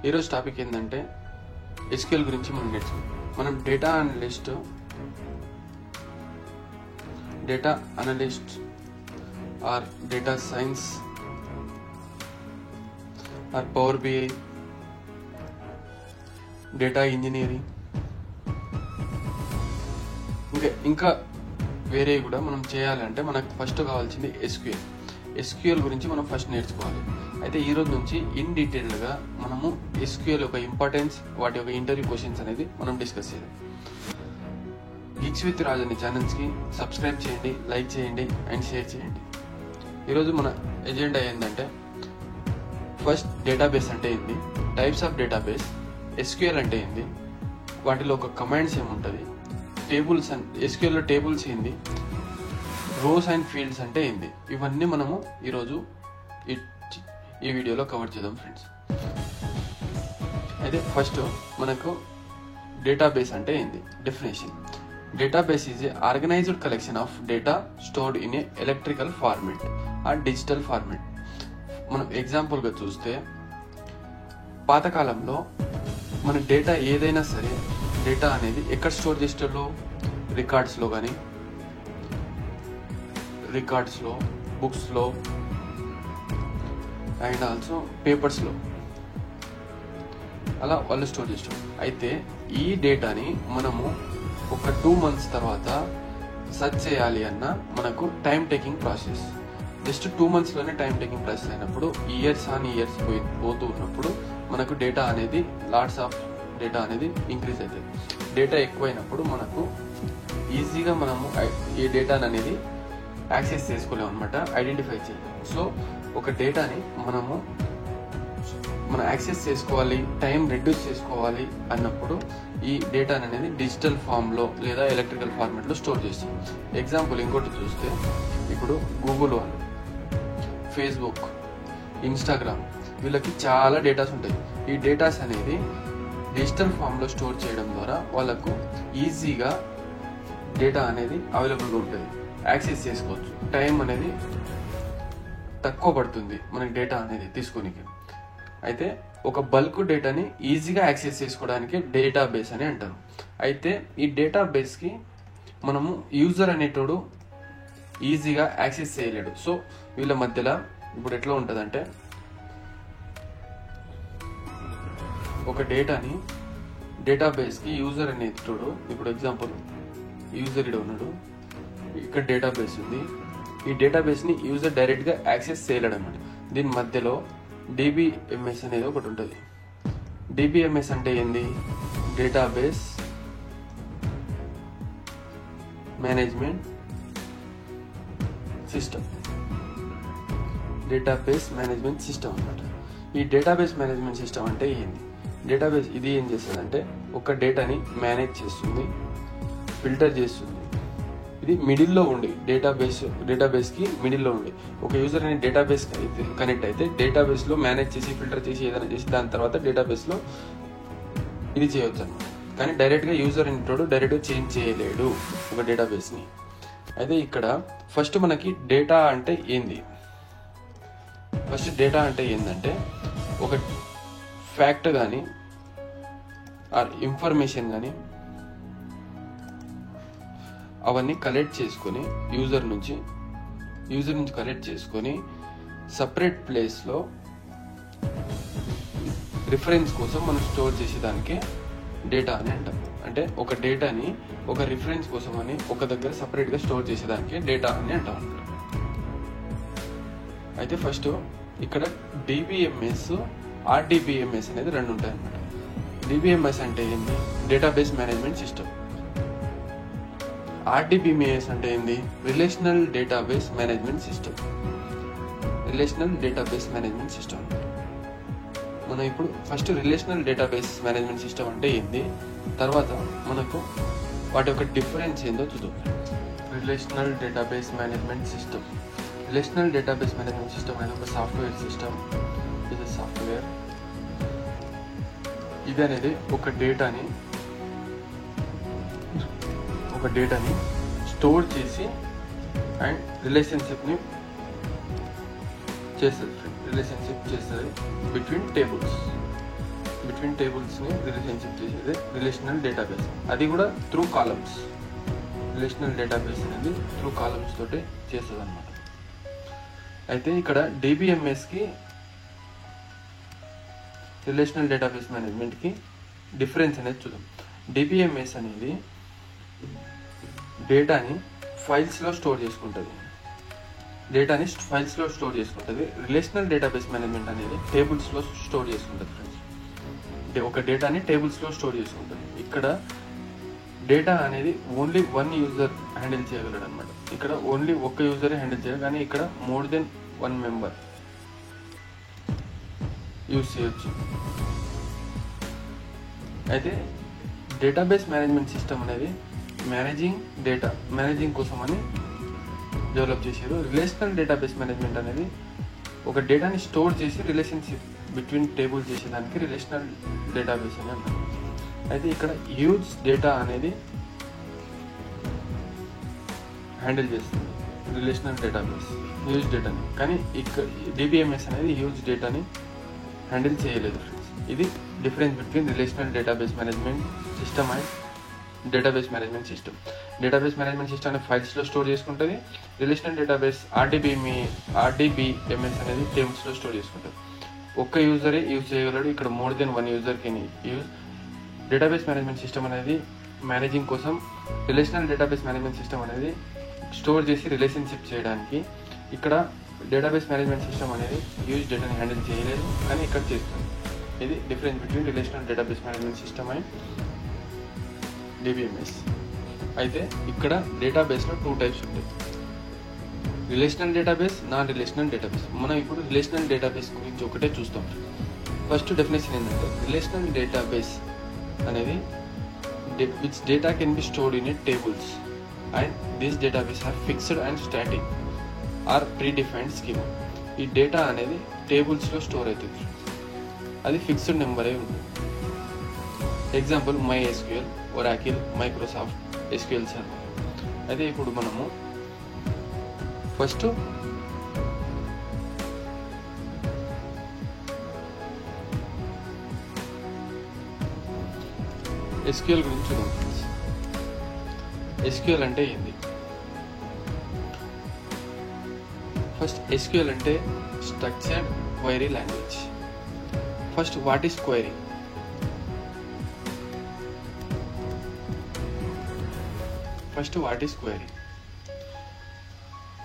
ఈరోజు టాపిక్ ఏంటంటే ఎస్క్యూఎల్ గురించి మనం నేర్చుకుంటాం. మనం data analyst or data science or power BI, data engineering ఇంకా వేరే కూడా మనం చేయాలంటే మనకు ఫస్ట్ కావాల్సింది ఎస్క్యూఎల్ గురించి మనం ఫస్ట్ నేర్చుకోవాలి. అయితే ఈ రోజు నుంచి ఇన్ డీటెయిల్డ్గా మనము ఎస్క్యూఎల్ యొక్క ఇంపార్టెన్స్, వాటి యొక్క ఇంటర్వ్యూ క్వశ్చన్స్ అనేది మనం డిస్కస్ చేద్దాం. గిగ్స్ విత్ రాజ్ అనే ఛానల్స్కి సబ్స్క్రైబ్ చేయండి, లైక్ చేయండి అండ్ షేర్ చేయండి. ఈరోజు మన ఎజెండా ఏంటంటే ఫస్ట్ డేటాబేస్ అంటే ఏంది, టైప్స్ ఆఫ్ డేటాబేస్, ఎస్క్యూఎల్ అంటే ఏంది, వాటిలో ఒక కమాండ్స్ ఏముంటుంది, టేబుల్స్ ఎస్క్యూఎల్లో టేబుల్స్ ఏంది, రోస్ అండ్ ఫీల్డ్స్ అంటే ఏంది, ఇవన్నీ మనము ఈరోజు ఈ వీడియోలో కవర్ చేద్దాం ఫ్రెండ్స్. అయితే ఫస్ట్ మనకు డేటాబేస్ అంటే ఏంది definition. Database is a organized collection of data stored in a electrical format or digital format. మనం ఎగ్జాంపుల్గా చూస్తే పాతకాలంలో మన డేటా ఏదైనా సరే డేటా అనేది ఎక్కడ స్టోర్ చేసేటో, రికార్డ్స్లో, బుక్స్లో అండ్ ఆల్సో పేపర్స్లో అలా వాళ్ళు స్టోర్ చేస్తారు. అయితే ఈ డేటాని మనము ఒక 2 months తర్వాత సెర్చ్ చేయాలి అన్న మనకు టైం టేకింగ్ ప్రాసెస్. జస్ట్ 2 monthsలోనే టైం టేకింగ్ ప్రాసెస్ అయినప్పుడు ఇయర్స్ పోతూ ఉన్నప్పుడు మనకు డేటా అనేది లాట్స్ ఆఫ్ డేటా అనేది ఇంక్రీజ్ అవుతుంది. డేటా ఎక్కువైనప్పుడు మనకు ఈజీగా మనము ఈ డేటాని అనేది యాక్సెస్ చేసుకోలేము అనమాట, ఐడెంటిఫై చేయలేము. సో ఒక డేటాని మనం యాక్సెస్ చేసుకోవాలి, టైం రెడ్యూస్ చేసుకోవాలి అన్నప్పుడు ఈ డేటాని అనేది డిజిటల్ ఫామ్లో లేదా ఎలక్ట్రికల్ ఫార్మెట్లో స్టోర్ చేస్తాం. ఎగ్జాంపుల్ ఇంకోటి చూస్తే ఇప్పుడు గూగుల్ వాళ్ళు, ఫేస్బుక్, ఇన్స్టాగ్రామ్ వీళ్ళకి చాలా డేటాస్ ఉంటాయి. ఈ డేటాస్ అనేది డిజిటల్ ఫామ్లో స్టోర్ చేయడం ద్వారా వాళ్ళకు ఈజీగా డేటా అనేది అవైలబుల్గా ఉంటుంది, యాక్సెస్ చేసుకోవచ్చు. టైం అనేది తక్కువ పడుతుంది మనకి డేటా అనేది తీసుకోనికి. అయితే ఒక బల్క్ డేటాని ఈజీగా యాక్సెస్ చేసుకోవడానికి డేటాబేస్ అని అంటారు. అయితే ఈ డేటాబేస్కి మనము యూజర్ అనేటోడు ఈజీగా యాక్సెస్ చేయలేడు. సో వీళ్ళ మధ్యలో ఇప్పుడు ఎట్లా ఉంటుందంటే ఒక డేటాబేస్కి యూజర్ అనేటోడు, ఇప్పుడు ఎగ్జాంపుల్ యూజర్ ఇడ ఉన్నాడు, ఇక్కడ డేటాబేస్ ఉంది, ఈ డేటాబేస్ని యూజర్ డైరెక్ట్గా యాక్సెస్ చేయలేడు అన్నమాట. దీని మధ్యలో DBMS అనేది ఒకటి ఉంటుంది. DBMS అంటే ఏంది, database management system. Database management system అన్నమాట. ఈ డేటాబేస్ మేనేజ్మెంట్ సిస్టమ్ అంటే ఏంది, డేటాబేస్ ఇది ఏం చేస్తుంది అంటే ఒక డేటాని మేనేజ్ చేస్తుంది, ఫిల్టర్ చేస్తుంది. ఇది మిడిల్లో ఉండి డేటాబేస్కి మిడిల్లో ఉండి ఒక యూజర్ అనే డేటాబేస్ కనెక్ట్ అయితే డేటాబేస్లో మేనేజ్ చేసి ఫిల్టర్ చేసి ఏదైనా చేసి దాని తర్వాత డేటాబేస్లో ఇది చేయవచ్చు అనమాట. కానీ డైరెక్ట్గా యూజర్ అనేటోడు డైరెక్ట్గా చేంజ్ చేయలేడు ఒక డేటాబేస్ని. అయితే ఇక్కడ ఫస్ట్ మనకి డేటా అంటే ఏంటంటే ఒక ఫ్యాక్ట్ కానీ ఆర్ ఇన్ఫర్మేషన్ కానీ అవన్నీ కలెక్ట్ చేసుకొని యూజర్ నుంచి కలెక్ట్ చేసుకొని సపరేట్ ప్లేస్లో రిఫరెన్స్ కోసం మనం స్టోర్ చేసేదానికే డేటా అని అంటాం. అంటే ఒక డేటాని ఒక రిఫరెన్స్ కోసం అని ఒక దగ్గర సపరేట్గా స్టోర్ చేసేదానికే డేటా అని అంటాం అన్నమాట. అయితే ఫస్ట్ ఇక్కడ DBMS, RDBMS అనేది 2 ఉంటాయి అన్నమాట. DBMS అంటే ఏంటి, డేటాబేస్ మేనేజ్మెంట్ సిస్టమ్. RDBMS అంటే ఏంది, రిలేషనల్ డేటాబేస్ మేనేజ్మెంట్ సిస్టమ్. మనం ఇప్పుడు first relational database management system అంటే ఏంది, తర్వాత మనకు వాటి యొక్క డిఫరెన్స్ ఏందో చూద్దాం. రిలేషనల్ డేటాబేస్ మేనేజ్మెంట్ సిస్టమ్ అనేది ఒక సాఫ్ట్వేర్ సిస్టమ్. ఇది అనేది ఒక డేటాని స్టోర్ చేసి అండ్ రిలేషన్షిప్ చేస్తుంది బిట్వీన్ టేబుల్స్. బిట్వీన్ టేబుల్స్ని రిలేషన్షిప్ చేసేది రిలేషనల్ డేటాబేస్. అది కూడా త్రూ కాలమ్స్. రిలేషనల్ డేటాబేస్ అనేది త్రూ కాలమ్స్ తోటి చేస్తుంది అనమాట. అయితే ఇక్కడ డిబిఎంఎస్కి రిలేషనల్ డేటాబేస్ మేనేజ్మెంట్కి డిఫరెన్స్ అనేది చూద్దాం. డిబిఎంఎస్ అనేది డేటాని ఫైల్స్లో స్టోర్ చేసుకుంటుంది. రిలేషనల్ డేటాబేస్ మేనేజ్మెంట్ అనేది టేబుల్స్లో స్టోర్ చేసుకుంటుంది ఫ్రెండ్స్. ఒక డేటాని టేబుల్స్లో స్టోర్ చేసుకుంటుంది. ఇక్కడ డేటా అనేది ఓన్లీ వన్ యూజర్ హ్యాండిల్ చేయగలడు అనమాట. ఇక్కడ ఓన్లీ ఒక్క యూజరే హ్యాండిల్ చేయాలి, కానీ ఇక్కడ more than one member use చేయొచ్చు. అయితే డేటాబేస్ మేనేజ్మెంట్ సిస్టమ్ అనేది మేనేజింగ్ కోసం అని డెవలప్ చేశారు. రిలేషనల్ డేటాబేస్ మేనేజ్మెంట్ అనేది ఒక డేటాని స్టోర్ చేసి రిలేషన్షిప్ బిట్వీన్ టేబుల్ చేసేదానికి రిలేషనల్ డేటాబేస్ అని అన్నారు. అయితే ఇక్కడ హ్యూజ్ డేటా అనేది హ్యాండిల్ చేస్తుంది రిలేషనల్ డేటాబేస్, హ్యూజ్ డేటాని. కానీ ఇక్కడ డిబిఎంఎస్ అనేది హ్యూజ్ డేటాని హ్యాండిల్ చేయలేదు ఫ్రెండ్స్. ఇది difference between relational database management system and database management system. Database management system అనేది ఫైల్స్లో స్టోర్ చేసుకుంటుంది. రిలేషనల్ డేటాబేస్ ఆర్డిబిఎంఎస్ అనేది టేబుల్స్లో స్టోర్ చేసుకుంటుంది. ఒక్క యూజరే యూజ్ చేయగలడు, ఇక్కడ more than one user can use. Database management system అనేది మేనేజింగ్ కోసం, రిలేషనల్ డేటాబేస్ మేనేజ్మెంట్ సిస్టమ్ అనేది స్టోర్ చేసి రిలేషన్షిప్ చేయడానికి. ఇక్కడ డేటాబేస్ మేనేజ్మెంట్ సిస్టమ్ అనేది హ్యూజ్ డేటాని హ్యాండిల్ చేయలేదు, కానీ ఇక్కడ చేస్తుంది. ఇది difference between relational database management system and DBMS. అయితే ఇక్కడ డేటాబేస్లో 2 టైప్స్ ఉంటాయి, relational database, non relational database. మనం ఇప్పుడు రిలేషనల్ డేటాబేస్ గురించి ఒకటే చూస్తాం. ఫస్ట్ డెఫినేషన్ ఏంటంటే రిలేషనల్ డేటాబేస్ అనేది which data can be stored in a tables and this database are fixed and static or predefined schema. ఈ డేటా అనేది టేబుల్స్లో స్టోర్ అవుతుంది, అది ఫిక్స్డ్ నెంబరే ఉంటుంది. Example MySQL, Oracle, Microsoft SQL server. అయితే ఇప్పుడు మనము ఫస్ట్ SQL గురించి చూద్దాం. SQL అంటే ఏంది? ఫస్ట్ SQL అంటే structured query language. First what is query?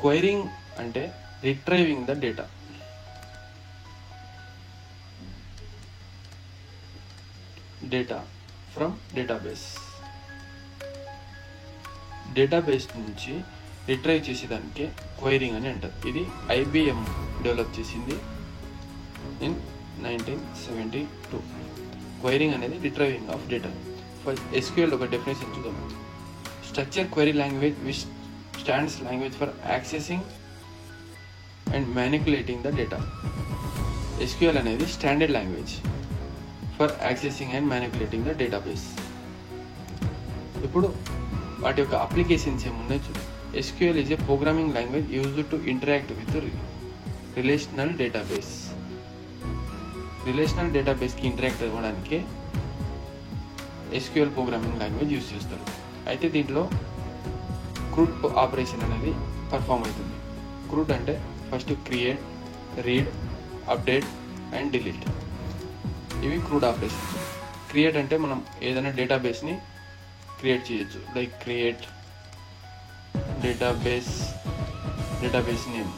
Querying అంటే retrieving the data. From database నుంచి రిట్రైవ్ చేసేదానికి క్వైరింగ్ అని అంటారు. ఇది IBM డెవలప్ చేసింది ఇన్ 1972. క్వైరింగ్ అనేది retrieving of data. First SQL ఒక డెఫినేషన్ చూద్దాం. Structure query language which stands language for accessing and manipulating the data. SQL అనేది standard language for accessing and manipulating the database. ఇప్పుడు వాటి యొక్క applications ఏమున్నాయి చూద్దాం. SQL is a programming language used to interact with relational database. Relational డేటాబేస్కి interact అవ్వడానికి SQL programming language use చేస్తారు. అయితే దీంట్లో క్రూడ్ ఆపరేషన్ అనేది పర్ఫామ్ అవుతుంది. క్రూడ్ అంటే first create, read, update and delete. ఇవి క్రూడ్ ఆపరేషన్స్. క్రియేట్ అంటే మనం ఏదైనా డేటాబేస్ని క్రియేట్ చేయొచ్చు. లైక్ క్రియేట్ డేటాబేస్ నేమ్,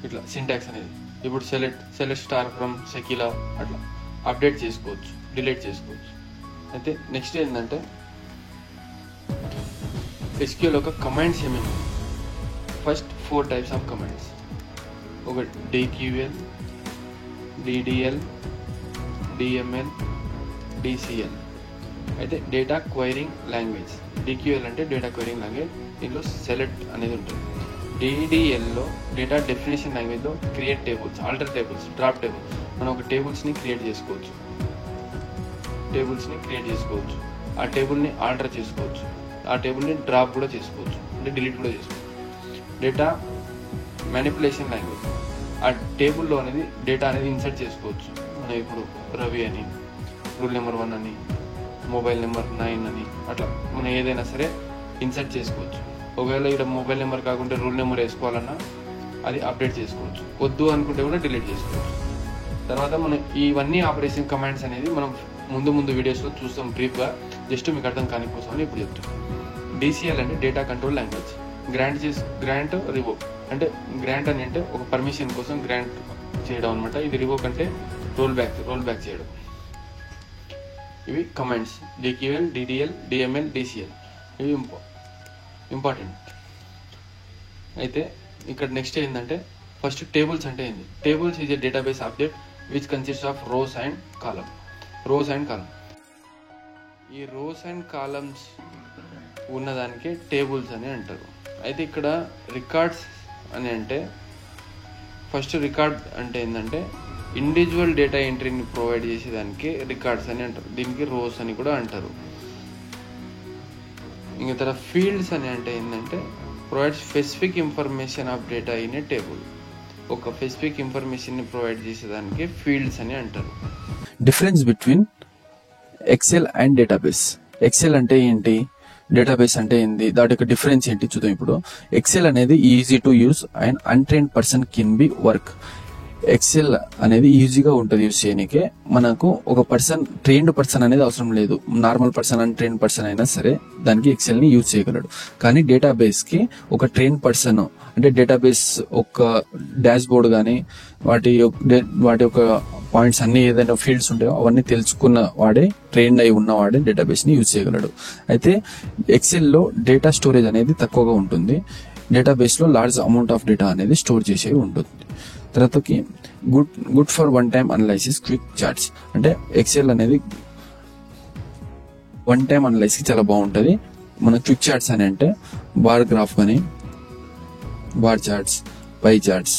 ఇట్లా సింటాక్స్ అనేది. ఇప్పుడు సెలెక్ట్ స్టార్ ఫ్రమ్ షకీలా అట్లా అప్డేట్ చేసుకోవచ్చు, డిలీట్ చేసుకోవచ్చు. అయితే నెక్స్ట్ ఏంటంటే SQL ఒక కమాండ్స్ ఏమేమి? First 4 types of commands. ఒక DQL, DDL, DML, DCL. అయితే డేటా క్వైరింగ్ లాంగ్వేజ్. DQL అంటే డేటా క్వైరింగ్ లాంగ్వేజ్. దీనిలో సెలెక్ట్ అనేది ఉంటుంది. DDLలో డేటా డెఫినేషన్ లాంగ్వేజ్లో create tables, alter tables, drop tables. మనం ఒక టేబుల్స్ని క్రియేట్ చేసుకోవచ్చు, ఆ టేబుల్ని ఆల్టర్ చేసుకోవచ్చు, ఆ టేబుల్ని డ్రాప్ కూడా చేసుకోవచ్చు, అంటే డిలీట్ కూడా చేసుకోవచ్చు. Data manipulation language. ఆ ఆ టేబుల్లో అనేది డేటా అనేది ఇన్సర్ట్ చేసుకోవచ్చు. మనం ఇప్పుడు రవి అని, రూల్ నెంబర్ 1 అని, మొబైల్ నెంబర్ 9 అని, అట్లా మనం ఏదైనా సరే ఇన్సర్ట్ చేసుకోవచ్చు. ఒకవేళ ఇక్కడ మొబైల్ నెంబర్ కాకుండా రూల్ నెంబర్ వేసుకోవాలన్నా అది అప్డేట్ చేసుకోవచ్చు. వద్దు అనుకుంటే కూడా డిలీట్ చేసుకోవచ్చు. తర్వాత మనం ఇవన్నీ ఆపరేషన్ కమాండ్స్ అనేది మనం ముందు వీడియోస్లో చూస్తాం బ్రీఫ్గా. జస్ట్ మీకు అర్థం కాని కోసం అని ఇప్పుడు చెప్తాం. DCL అంటే data control language. Grant revoke అంటే గ్రాంట్ అని అంటే ఒక పర్మిషన్ కోసం గ్రాంట్ చేయడం అనమాట. ఇది రివోక్ అంటే రోల్ బ్యాక్ చేయడం. ఇవి commands DQL, DDL, DML, DCL. ఇవి ఇంపార్టెంట్. అయితే ఇక్కడ నెక్స్ట్ ఏంటంటే ఫస్ట్ టేబుల్స్ అంటే ఏంది? Tables is a database object which consist of rows and column. ఈ రోస్ అండ్ కాలమ్స్ ఉన్నదానికి టేబుల్స్ అని అంటారు. అయితే ఇక్కడ రికార్డ్స్ అని అంటే ఫస్ట్ రికార్డ్ అంటే ఏంటంటే ఇండివిజువల్ డేటా ఎంట్రీని ప్రొవైడ్ చేసేదానికి రికార్డ్స్ అని అంటారు. దీనికి రోస్ అని కూడా అంటారు. ఇంకా తర్వాత ఫీల్డ్స్ అని అంటే ఏంటంటే provide specific information of data in a table. ఒక స్పెసిఫిక్ ఇన్ఫర్మేషన్ని ప్రొవైడ్ చేసేదానికి ఫీల్డ్స్ అని అంటారు. Difference between Excel and database. Excel అంటే ఏంటి, డేటాబేస్ అంటే ఏంటి, దాని యొక్క డిఫరెన్స్ ఏంటి చూద్దాం. ఇప్పుడు ఎక్సెల్ అనేది easy to use and untrained person can be work. Excel అనేది ఈజీగా ఉంటుంది యూజ్ చేయడానికి. మనకు ఒక ట్రైన్డ్ పర్సన్ అనేది అవసరం లేదు. నార్మల్ పర్సన్, అన్ట్రైన్డ్ పర్సన్ అయినా సరే దానికి ఎక్సెల్ ని యూజ్ చేయగలడు. కానీ డేటాబేస్ కి ఒక ట్రైన్ పర్సన్ అంటే డేటాబేస్ ఒక డాష్ బోర్డ్ కానీ వాటి యొక్క పాయింట్స్ అన్ని ఏదైనా ఫీల్డ్స్ ఉంటాయో అవన్నీ తెలుసుకున్న వాడే, ట్రైన్డ్ అయి ఉన్నవాడే డేటాబేస్ ని యూజ్ చేయగలడు. అయితే ఎక్సెల్ లో డేటా స్టోరేజ్ అనేది తక్కువగా ఉంటుంది. డేటాబేస్ లో లార్జ్ అమౌంట్ ఆఫ్ డేటా అనేది స్టోర్ చేసేవి ఉంటుంది. తర్వాతకి good for one time analysis, quick charts. అంటే ఎక్సెల్ అనేది వన్ టైమ్ అనలైసిస్ చాలా బాగుంటుంది. మన క్విక్ చార్ట్స్ అని అంటే బార్ గ్రాఫ్ కానీ, బార్ చార్ట్స్, పై చార్ట్స్,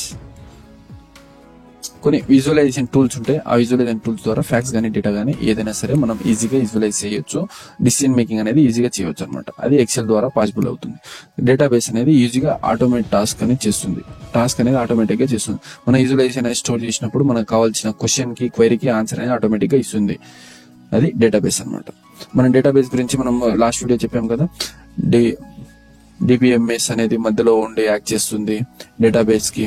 కొన్ని విజువలైజేషన్ టూల్స్ ఉంటాయి. ఆ విజువలైజేషన్ టూల్స్ ద్వారా ఫ్యాక్ట్స్ కానీ డేటా కానీ ఏదైనా సరే మనం ఈజీగా విజువలైజ్ చేయొచ్చు. డిసిజన్ మేకింగ్ అనేది ఈజీగా చేయొచ్చు అనమాట. అది ఎక్సెల్ ద్వారా పాసిబుల్ అవుతుంది. డేటాబేస్ అనేది ఈజీగా ఆటోమేట్ టాస్క్ అనేది చేస్తుంది. టాస్క్ అనేది ఆటోమేటిక్ గా చేస్తుంది. మన విజువలైజేషన్ అనేది స్టోర్ చేసినప్పుడు మనకు కావాల్సిన క్వశ్చన్ కి, క్వైరీకి ఆన్సర్ అనేది ఆటోమేటిక్ గా ఇస్తుంది. అది డేటాబేస్ అనమాట. మన డేటాబేస్ గురించి మనం లాస్ట్ వీడియో చెప్పాం కదా. DBMS అనేది మధ్యలో ఉండి యాక్ట్ చేస్తుంది డేటాబేస్ కి.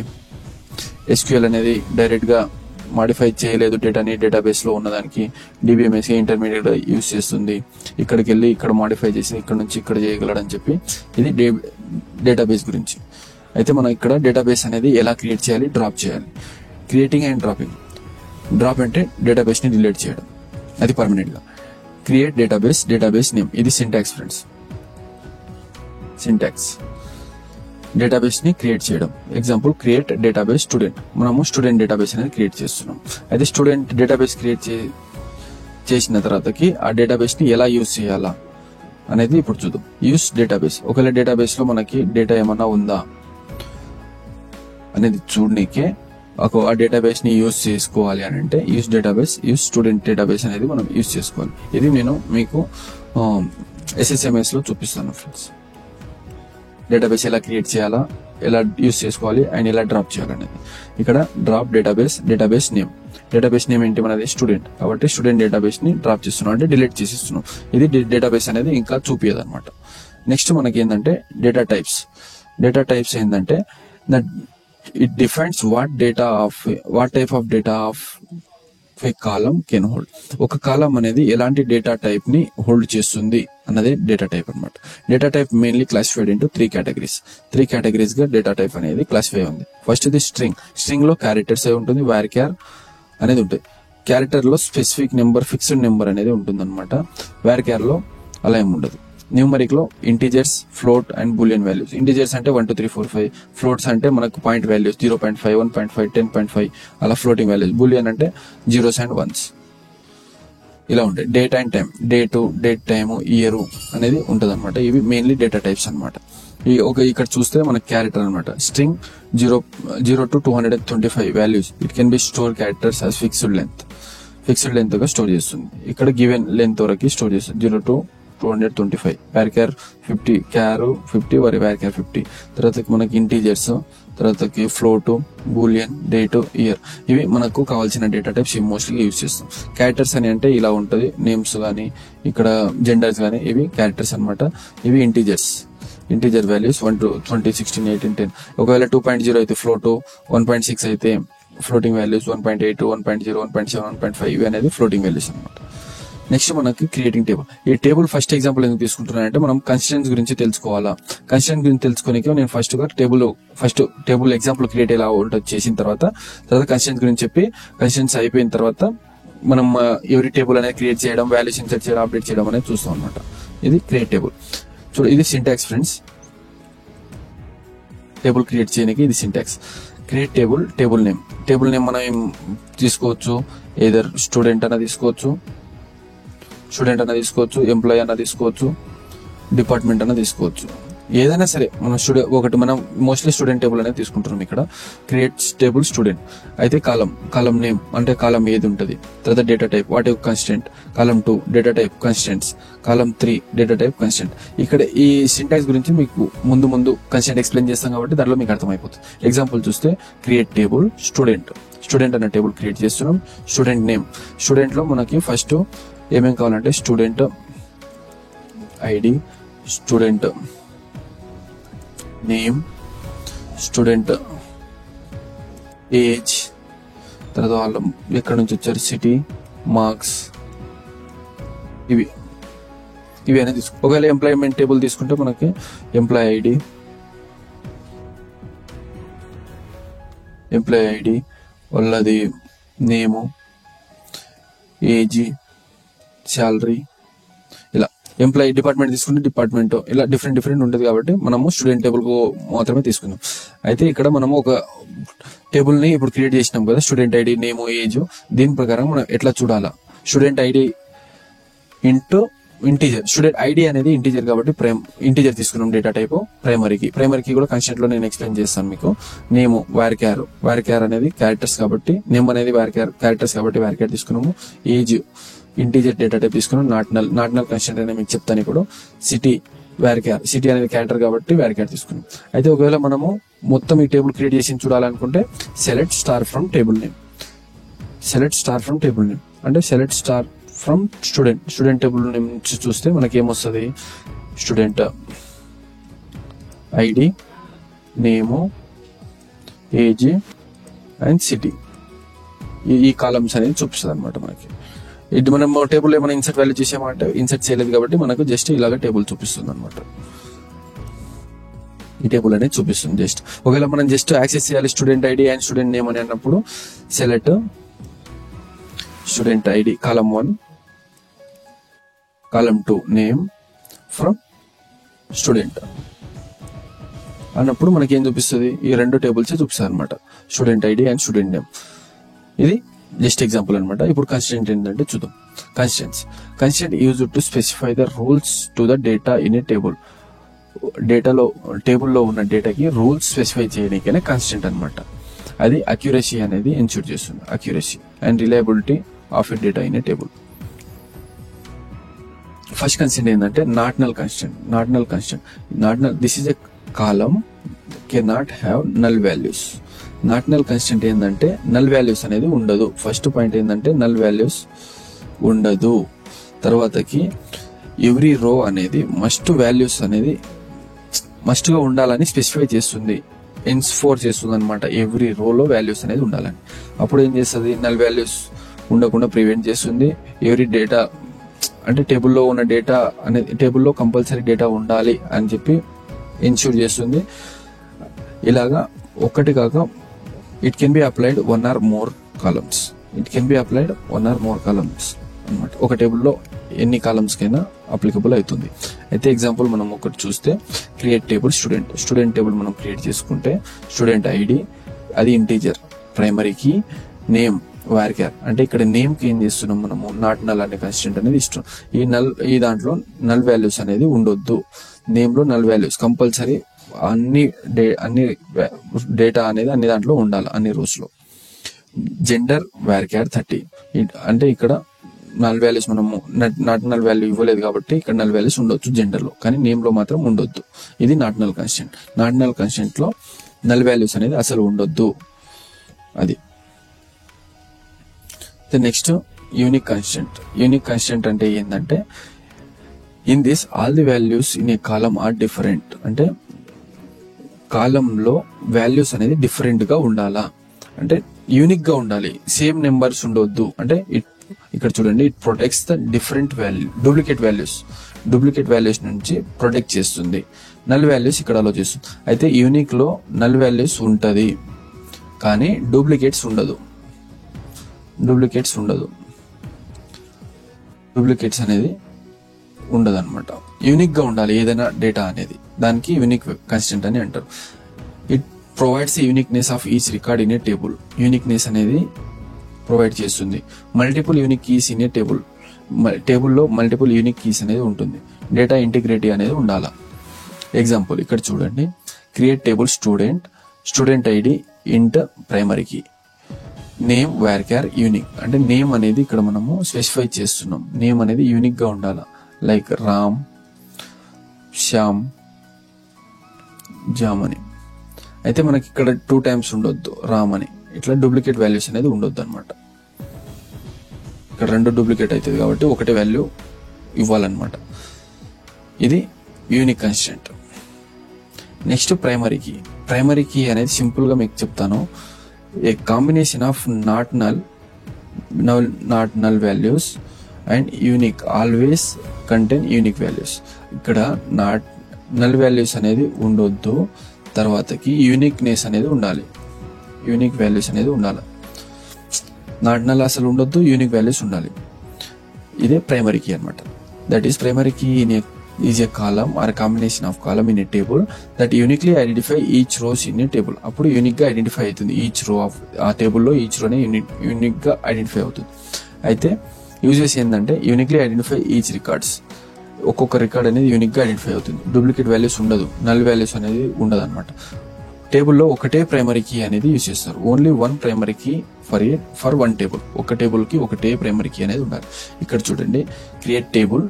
SQL అనేది డైరెక్ట్ గా మాడిఫై చేయలేదు డేటాని, డేటాబేస్ లో ఉన్నదానికి DBMS ఇంటర్మీడియట్ యూజ్ చేస్తుంది. ఇక్కడికి వెళ్ళి ఇక్కడ మాడిఫై చేసి ఇక్కడ నుంచి ఇక్కడ చేయగలడని చెప్పి ఇది డేటాబేస్ గురించి. అయితే మనం ఇక్కడ డేటాబేస్ అనేది ఎలా క్రియేట్ చేయాలి, డ్రాప్ చేయాలి. Creating and dropping. డ్రాప్ అంటే డేటాబేస్ ని డిలీట్ చేయడం, అది పర్మనెంట్ గా. Create database name. ఇది సింటాక్స్ ఫ్రెండ్స్. సింటాక్స్ డేటాబేస్ ని క్రియేట్ చేయడం. Example create database student. మనము స్టూడెంట్ డేటాబేస్ అనేది క్రియేట్ చేస్తున్నాం. అయితే స్టూడెంట్ డేటాబేస్ క్రియేట్ చేసిన తర్వాతకి ఆ డేటాబేస్ ని ఎలా యూజ్ చేయాలా అనేది ఇప్పుడు చూద్దాం. Use database. ఒకవేళ డేటాబేస్ లో మనకి డేటా ఏమన్నా ఉందా అనేది చూడనీకే ఆ డేటాబేస్ ని యూజ్ చేసుకోవాలి అని అంటే use database, use student database అనేది మనం యూజ్ చేసుకోవాలి. ఇది నేను మీకు SSMS లో చూపిస్తాను ఫ్రెండ్స్. డేటాబేస్ ఎలా క్రియేట్ చేయాలా, ఎలా యూజ్ చేసుకోవాలి అండ్ ఎలా డ్రాప్ చేయాలనేది. ఇక్కడ drop database name. Database name ఏంటి మనది? స్టూడెంట్. కాబట్టి స్టూడెంట్ డేటాబేస్ ని డ్రాప్ చేస్తున్నాం అంటే డిలీట్ చేసిస్తున్నాం. ఇది డేటాబేస్ అనేది ఇంకా చూపియదు అనమాట. నెక్స్ట్ మనకి ఏంటంటే డేటా టైప్స్ ఏంటంటే it defines what type of data of a column can hold. ఒక కాలం అనేది ఎలాంటి డేటా టైప్ ని హోల్డ్ చేస్తుంది అన్నదే డేటా టైప్ అన్నమాట. Data type mainly classified into 3 categories గా డేటా టైప్ అనేది క్లాసిఫై ఉంది. ఫస్ట్ ఇది స్ట్రింగ్ లో క్యారెక్టర్స్ అయి ఉంటుంది, varchar అనేది ఉంటుంది. క్యారెక్టర్ లో స్పెసిఫిక్ నెంబర్, ఫిక్స్డ్ నెంబర్ అనేది ఉంటుంది అనమాట. varchar లో అలా ఏమి ఉండదు. న్యూమరిక్ లో integers, float and Boolean values. Integers అంటే 1 2 3 4 5. ఫ్లోట్స్ అంటే మనకు పాయింట్ వాల్యూస్ 0.5 1.5 10.5 అలా ఫ్లోటింగ్ వాల్యూస్. బూలియన్ అంటే జీరోస్ అండ్ వన్స్ ఇలా ఉంటాయి. Date and time, date time, year అనేది ఉంటది అనమాట. ఇవి మెయిన్లీ డేటా టైప్స్ అనమాట. ఇక్కడ చూస్తే మనకి క్యారెక్టర్ అనమాట. String 0 to 225 values. It can be store characters as fixed length గా స్టోర్ చేస్తుంది. ఇక్కడ గివెన్ లెంత్ వరకు స్టోర్ చేస్తుంది. 0 to 225. varchar 50, char 50 varchar 50. తర్వాత మనకి ఇంటీజర్స్ తర్వాతకి ఫ్లోట్, బూలియన్, డేట్, ఇయర్. ఇవి మనకు కావాల్సిన డేటా టైప్స్ మోస్ట్లీ యూజ్ చేస్తాం. క్యారెక్టర్స్ అని అంటే ఇలా ఉంటుంది, నేమ్స్ కానీ ఇక్కడ జెండర్స్ కానీ ఇవి క్యారెక్టర్స్ అనమాట. ఇవి ఇంటీజర్ వాల్యూస్ 1 to 20, 16, 18, 10. ఒకవేళ 2.0 అయితే ఫ్లోట్, 1.6 అయితే ఫ్లోటింగ్ వాల్యూస్, 1.8, 1.0, 1.7, 1.5 ఇవి అనేది ఫ్లోటింగ్ వాల్యూస్ అనమాట. నెక్స్ట్ మనకి క్రియేటింగ్ టేబుల్. ఈ టేబుల్ ఫస్ట్ ఎగ్జాంపుల్ ఎందుకు తీసుకుంటున్నానంటే మనం కన్స్టెంట్స్ గురించి తెలుసుకోవాలా. కన్స్టెంట్ గురించి తెలుసుకోనికే నేను ఫస్ట్ టేబుల్ ఎగ్జాంపుల్ క్రియేట్ ఎలా ఉంటుంది చేసిన తర్వాత కన్స్టెంట్స్ గురించి చెప్పి, కన్స్టెంట్స్ అయిపోయిన తర్వాత మనం ఎవరి టేబుల్ అనేది క్రియేట్ చేయడం, వాల్యూస్ ఇన్సర్ట్ చేయడం, అప్డేట్ చేయడం అనేది చూస్తాం అనమాట. ఇది క్రియేట్ టేబుల్. చూడు, ఇది సింటాక్స్ ఫ్రెండ్స్. టేబుల్ క్రియేట్ చేయడానికి ఇది సింటాక్స్. క్రియేట్ టేబుల్ నేమ్ మనం ఏం తీసుకోవచ్చు, ఏదర్ స్టూడెంట్ అన్న తీసుకోవచ్చు, ఎంప్లాయీ అన్న తీసుకోవచ్చు, డిపార్ట్మెంట్ అన్న తీసుకోవచ్చు, ఏదైనా సరే. మనం మోస్ట్లీ స్టూడెంట్ టేబుల్ అనేది తీసుకుంటున్నాం ఇక్కడ. క్రియేట్ టేబుల్ స్టూడెంట్ అయితే కాలం నేమ్ అంటే కాలం ఏది ఉంటుంది, తర్వాత data type whatever constant, column 2 data type constants, column 3 data type constant. ఇక్కడ ఈ సింటాక్స్ గురించి మీకు ముందు కన్స్టెంట్ ఎక్స్ప్లెయిన్ చేస్తాం కాబట్టి దాంట్లో మీకు అర్థమైపోతుంది. ఎగ్జాంపుల్ చూస్తే క్రియేట్ టేబుల్ స్టూడెంట్ అనే టేబుల్ క్రియేట్ చేస్తున్నాం. స్టూడెంట్ నేమ్, స్టూడెంట్ లో మనకి ఫస్ట్ ఏమేం కావాలంటే student ID, student name, student age, తర్వాత వాళ్ళు ఎక్కడి నుంచి వచ్చారు, సిటీ, మార్క్స్, ఇవి అనేది తీసుకో. ఒకవేళ ఎంప్లాయ్మెంట్ టేబుల్ తీసుకుంటే మనకి ఎంప్లాయీ ఐడి, వాళ్ళది నేము, ఏజ్, శాలరీ, ఇలా. ఎంప్లాయీ డిపార్ట్మెంట్ తీసుకుంటే డిపార్ట్మెంట్, ఇలా డిఫరెంట్ ఉంటుంది కాబట్టి మనము స్టూడెంట్ టేబుల్ మాత్రమే తీసుకుందాం. అయితే ఇక్కడ మనము ఒక టేబుల్ ని ఇప్పుడు క్రియేట్ చేసినాం కదా, స్టూడెంట్ ఐడి, నేమ్, ఏజ్. దీని ప్రకారం మనం ఎట్లా చూడాలా, student ID into integer. Student ID అనేది ఇంటీజర్ కాబట్టి ఇంటీజర్ తీసుకున్నాం డేటా టైప్. ప్రైమరీకి కూడా కన్స్టెంట్ లో నేను ఎక్స్ప్లెయిన్ చేస్తాను మీకు. నేమ్ వార్ అనేది క్యారెక్టర్స్ కాబట్టి, నేమ్ అనేది క్యారెక్టర్స్ కాబట్టి వార్ తీసుకున్నాము. ఏజ్ ఇంటీజర్ డేటా టైప్ తీసుకున్నాం. నాట్ నల్ కన్స్టెంట్ అనేది మీకు చెప్తాను ఇప్పుడు. సిటీ అనేది క్యారెక్టర్ కాబట్టి వార్ తీసుకున్నాం. అయితే ఒకవేళ మనము మొత్తం ఈ టేబుల్ క్రియేట్ చేసి చూడాలనుకుంటే select star from table name అంటే select star from student table name నుంచి చూస్తే మనకి ఏమొస్తుంది, student ID, name, age and city, ఈ కాలమ్స్ అనేది చూపిస్తుంది అనమాట మనకి. ఇది మనం టేబుల్ ఏమైనా ఇన్సర్ట్ వాల్యూ చేసామంటే ఇన్సర్ట్ చేయలేదు కాబట్టి మనకు జస్ట్ ఇలాగ టేబుల్ చూపిస్తుంది అనమాట. ఈ టేబుల్ అనేది చూపిస్తుంది జస్ట్. ఒకవేళ మనం జస్ట్ యాక్సెస్ చేయాలి student ID and student name అని అన్నప్పుడు select student ID column 1, column 2 name from student అన్నప్పుడు మనకి ఏం చూపిస్తుంది, ఈ రెండు టేబుల్స్ చూపిస్తుంది అనమాట, student ID and student name. ఇది జస్ట్ ఎగ్జాంపుల్ అనమాట. ఇప్పుడు కన్స్టెంట్ ఏంటంటే చూద్దాం. Constant use to specify the rules to the data in a table. టేబుల్లో ఉన్న డేటాకి రూల్స్ స్పెసిఫై చేయడానికనే కన్స్టెంట్ అనమాట. అది అక్యురసీ అనేది ఎన్ష్యూర్ చేస్తుంది, accuracy and reliability of a data in a table. First constant ఏంటంటే not null constant. This is a column cannot have null values. Not null constant ఏంటంటే నల్ వాల్యూస్ అనేది ఉండదు. First point ఏంటంటే null values ఉండదు. తర్వాతకి every రో అనేది values అనేది మస్ట్ గా ఉండాలని స్పెసిఫై చేస్తుంది, ఎన్ఫోర్స్ చేస్తుంది అనమాట. ఎవ్రీ రోలో వాల్యూస్ అనేది ఉండాలని. అప్పుడు ఏం చేస్తుంది, నల్ వాల్యూస్ ఉండకుండా ప్రివెంట్ చేస్తుంది. ఎవరీ డేటా అంటే టేబుల్లో ఉన్న డేటా అనేది టేబుల్లో కంపల్సరీ డేటా ఉండాలి అని చెప్పి ఎన్ష్యూర్ చేస్తుంది. ఇలాగా ఒక్కటి కాక it can be applied 1 or more columns. అనమాట. ఒక టేబుల్లో ఎన్ని కాలమ్స్ కైనా అప్లికబుల్ అవుతుంది. అయితే ఎగ్జాంపుల్ మనం ఒకటి చూస్తే క్రియేట్ టేబుల్ స్టూడెంట్ టేబుల్ మనం క్రియేట్ చేసుకుంటే స్టూడెంట్ ఐడి అది ఇంటీజర్, ప్రైమరీకి నేమ్ వార్క్యార్. అంటే ఇక్కడ నేమ్ కి ఏం చేస్తున్నాం మనము, నాట్ నల్ అనే కన్స్టెంట్ అనేది ఇష్టం. ఈ దాంట్లో నల్ వాల్యూస్ అనేది ఉండొద్దు. నేమ్ లో నల్ వాల్యూస్ కంపల్సరీ అన్ని డేటా అనేది అన్ని దాంట్లో ఉండాలి, అన్ని రోస్ లో. జెండర్ వార్క్యార్ 30. అంటే ఇక్కడ నల్ వాల్యూస్ మనము నాట్ నల్ వాల్యూ ఇవ్వలేదు కాబట్టి ఇక్కడ నల్ వాల్యూస్ ఉండొచ్చు జెండర్ లో, కానీ నేమ్ లో మాత్రం ఉండొద్దు. ఇది not null constant. Not null constant లో నల్ వాల్యూస్ అనేది అసలు ఉండొద్దు. అది next unique constant. Unique constant అంటే ఏంటంటే in this all the values in a column are different. అంటే కాలంలో వాల్యూస్ అనేది డిఫరెంట్ గా ఉండాలా, అంటే యూనిక్ గా ఉండాలి, సేమ్ నెంబర్స్ ఉండొద్దు. అంటే ఇక్కడ చూడండి, it protects the different value, duplicate values నుంచి ప్రొటెక్ట్ చేస్తుంది. నల్ వాల్యూస్ ఇక్కడ అలో చేస్తుంది. అయితే యూనిక్ లో నల్ వాల్యూస్ ఉంటది కానీ డూప్లికేట్స్ ఉండదు. డూప్లికేట్స్ అనేది ఉండదు అనమాట. యూనిక్ గా ఉండాలి ఏదైనా డేటా అనేది, దానికి యూనిక్ కాన్స్టెంట్ అని అంటారు. It provides uniqueness of each record in a table. Uniqueness అనేది ప్రొవైడ్ చేస్తుంది. Multiple unique keys in a టేబుల్లో మల్టిపుల్ యూనిక్ కీస్ అనేది ఉంటుంది. డేటా ఇంటిగ్రిటీ అనేది ఉండాలా. ఎగ్జాంపుల్ ఇక్కడ చూడండి, create table student ID int primary key, name varchar unique. అంటే నేమ్ అనేది ఇక్కడ మనము స్పెసిఫై చేస్తున్నాం. నేమ్ అనేది యూనిక్ గా ఉండాలా. లైక్ రామ్, శ్యామ్, జామ్ అని. అయితే మనకి ఇక్కడ 2 times ఉండొద్దు రామ్ అని. ఇట్లా డూప్లికేట్ వాల్యూస్ అనేది ఉండొద్దు అనమాట. ఇక్కడ 2 డూప్లికేట్ అవుతుంది కాబట్టి ఒకటే వాల్యూ ఇవ్వాలన్నమాట. ఇది unique constant. Next primary key అనేది సింపుల్ గా మీకు చెప్తాను. A combination of not null values and unique always contain unique values. ఇక్కడ నల్ వాల్యూస్ అనేది ఉండొద్దు, తర్వాతకి యూనిక్నెస్ అనేది ఉండాలి, యూనిక్ వాల్యూస్ అనేది ఉండాలి. నాట్ నల్ అసలు ఉండొద్దు, యూనిక్ వాల్యూస్ ఉండాలి. ఇదే ప్రైమరీ కీ అనమాట. That is primary key is a column or a combination of column in a table that uniquely identify each rows in a table. అప్పుడు unique గా identify అవుతుంది. Each row of ఆ టేబుల్లో each రోనే unique గా identify అవుతుంది. అయితే uses ఏంటంటే యూనిక్లీ ఐడెంటిఫై ఈచ్ రికార్డ్స్. ఒక్కొక్క రికార్డ్ అనేది యూనిక్ గా ఐడెంటిఫై అవుతుంది. డూప్లికేట్ వాల్యూస్ ఉండదు, నల్ వాల్యూస్ అనేది ఉండదు అనమాట. టేబుల్లో ఒకటే ప్రైమరీ కీ అనేది యూజ్ చేస్తారు. Only 1 primary key for 1 table. ఒక టేబుల్ కి ఒకటే ప్రైమరీ కీ అనేది ఉండాలి. ఇక్కడ చూడండి, create table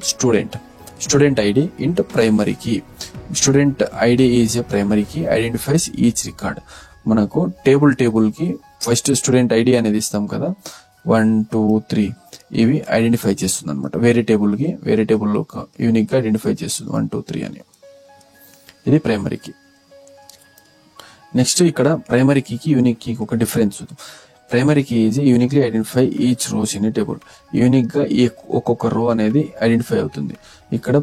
student ID into primary key. Student ID is a primary key, identifies each record. మనకు టేబుల్ కి ఫస్ట్ స్టూడెంట్ ఐడి అనేది ఇస్తాం కదా, 1 2 3 ఇవి ఐడెంటిఫై చేస్తుంది అనమాట. వేరే టేబుల్లో యూనిక్ గా ఐడెంటిఫై చేస్తుంది 1 2 3 అని. ఇది ప్రైమరీ కీ. నెక్స్ట్ ఇక్కడ ప్రైమరీ కీకి యూనిక్ కీకి ఒక డిఫరెన్స్ ఉంది. Primary key is uniquely identify each rows in a table. Unique గా ఒక్కొక్క రో అనేది ఐడెంటిఫై అవుతుంది. ఇక్కడ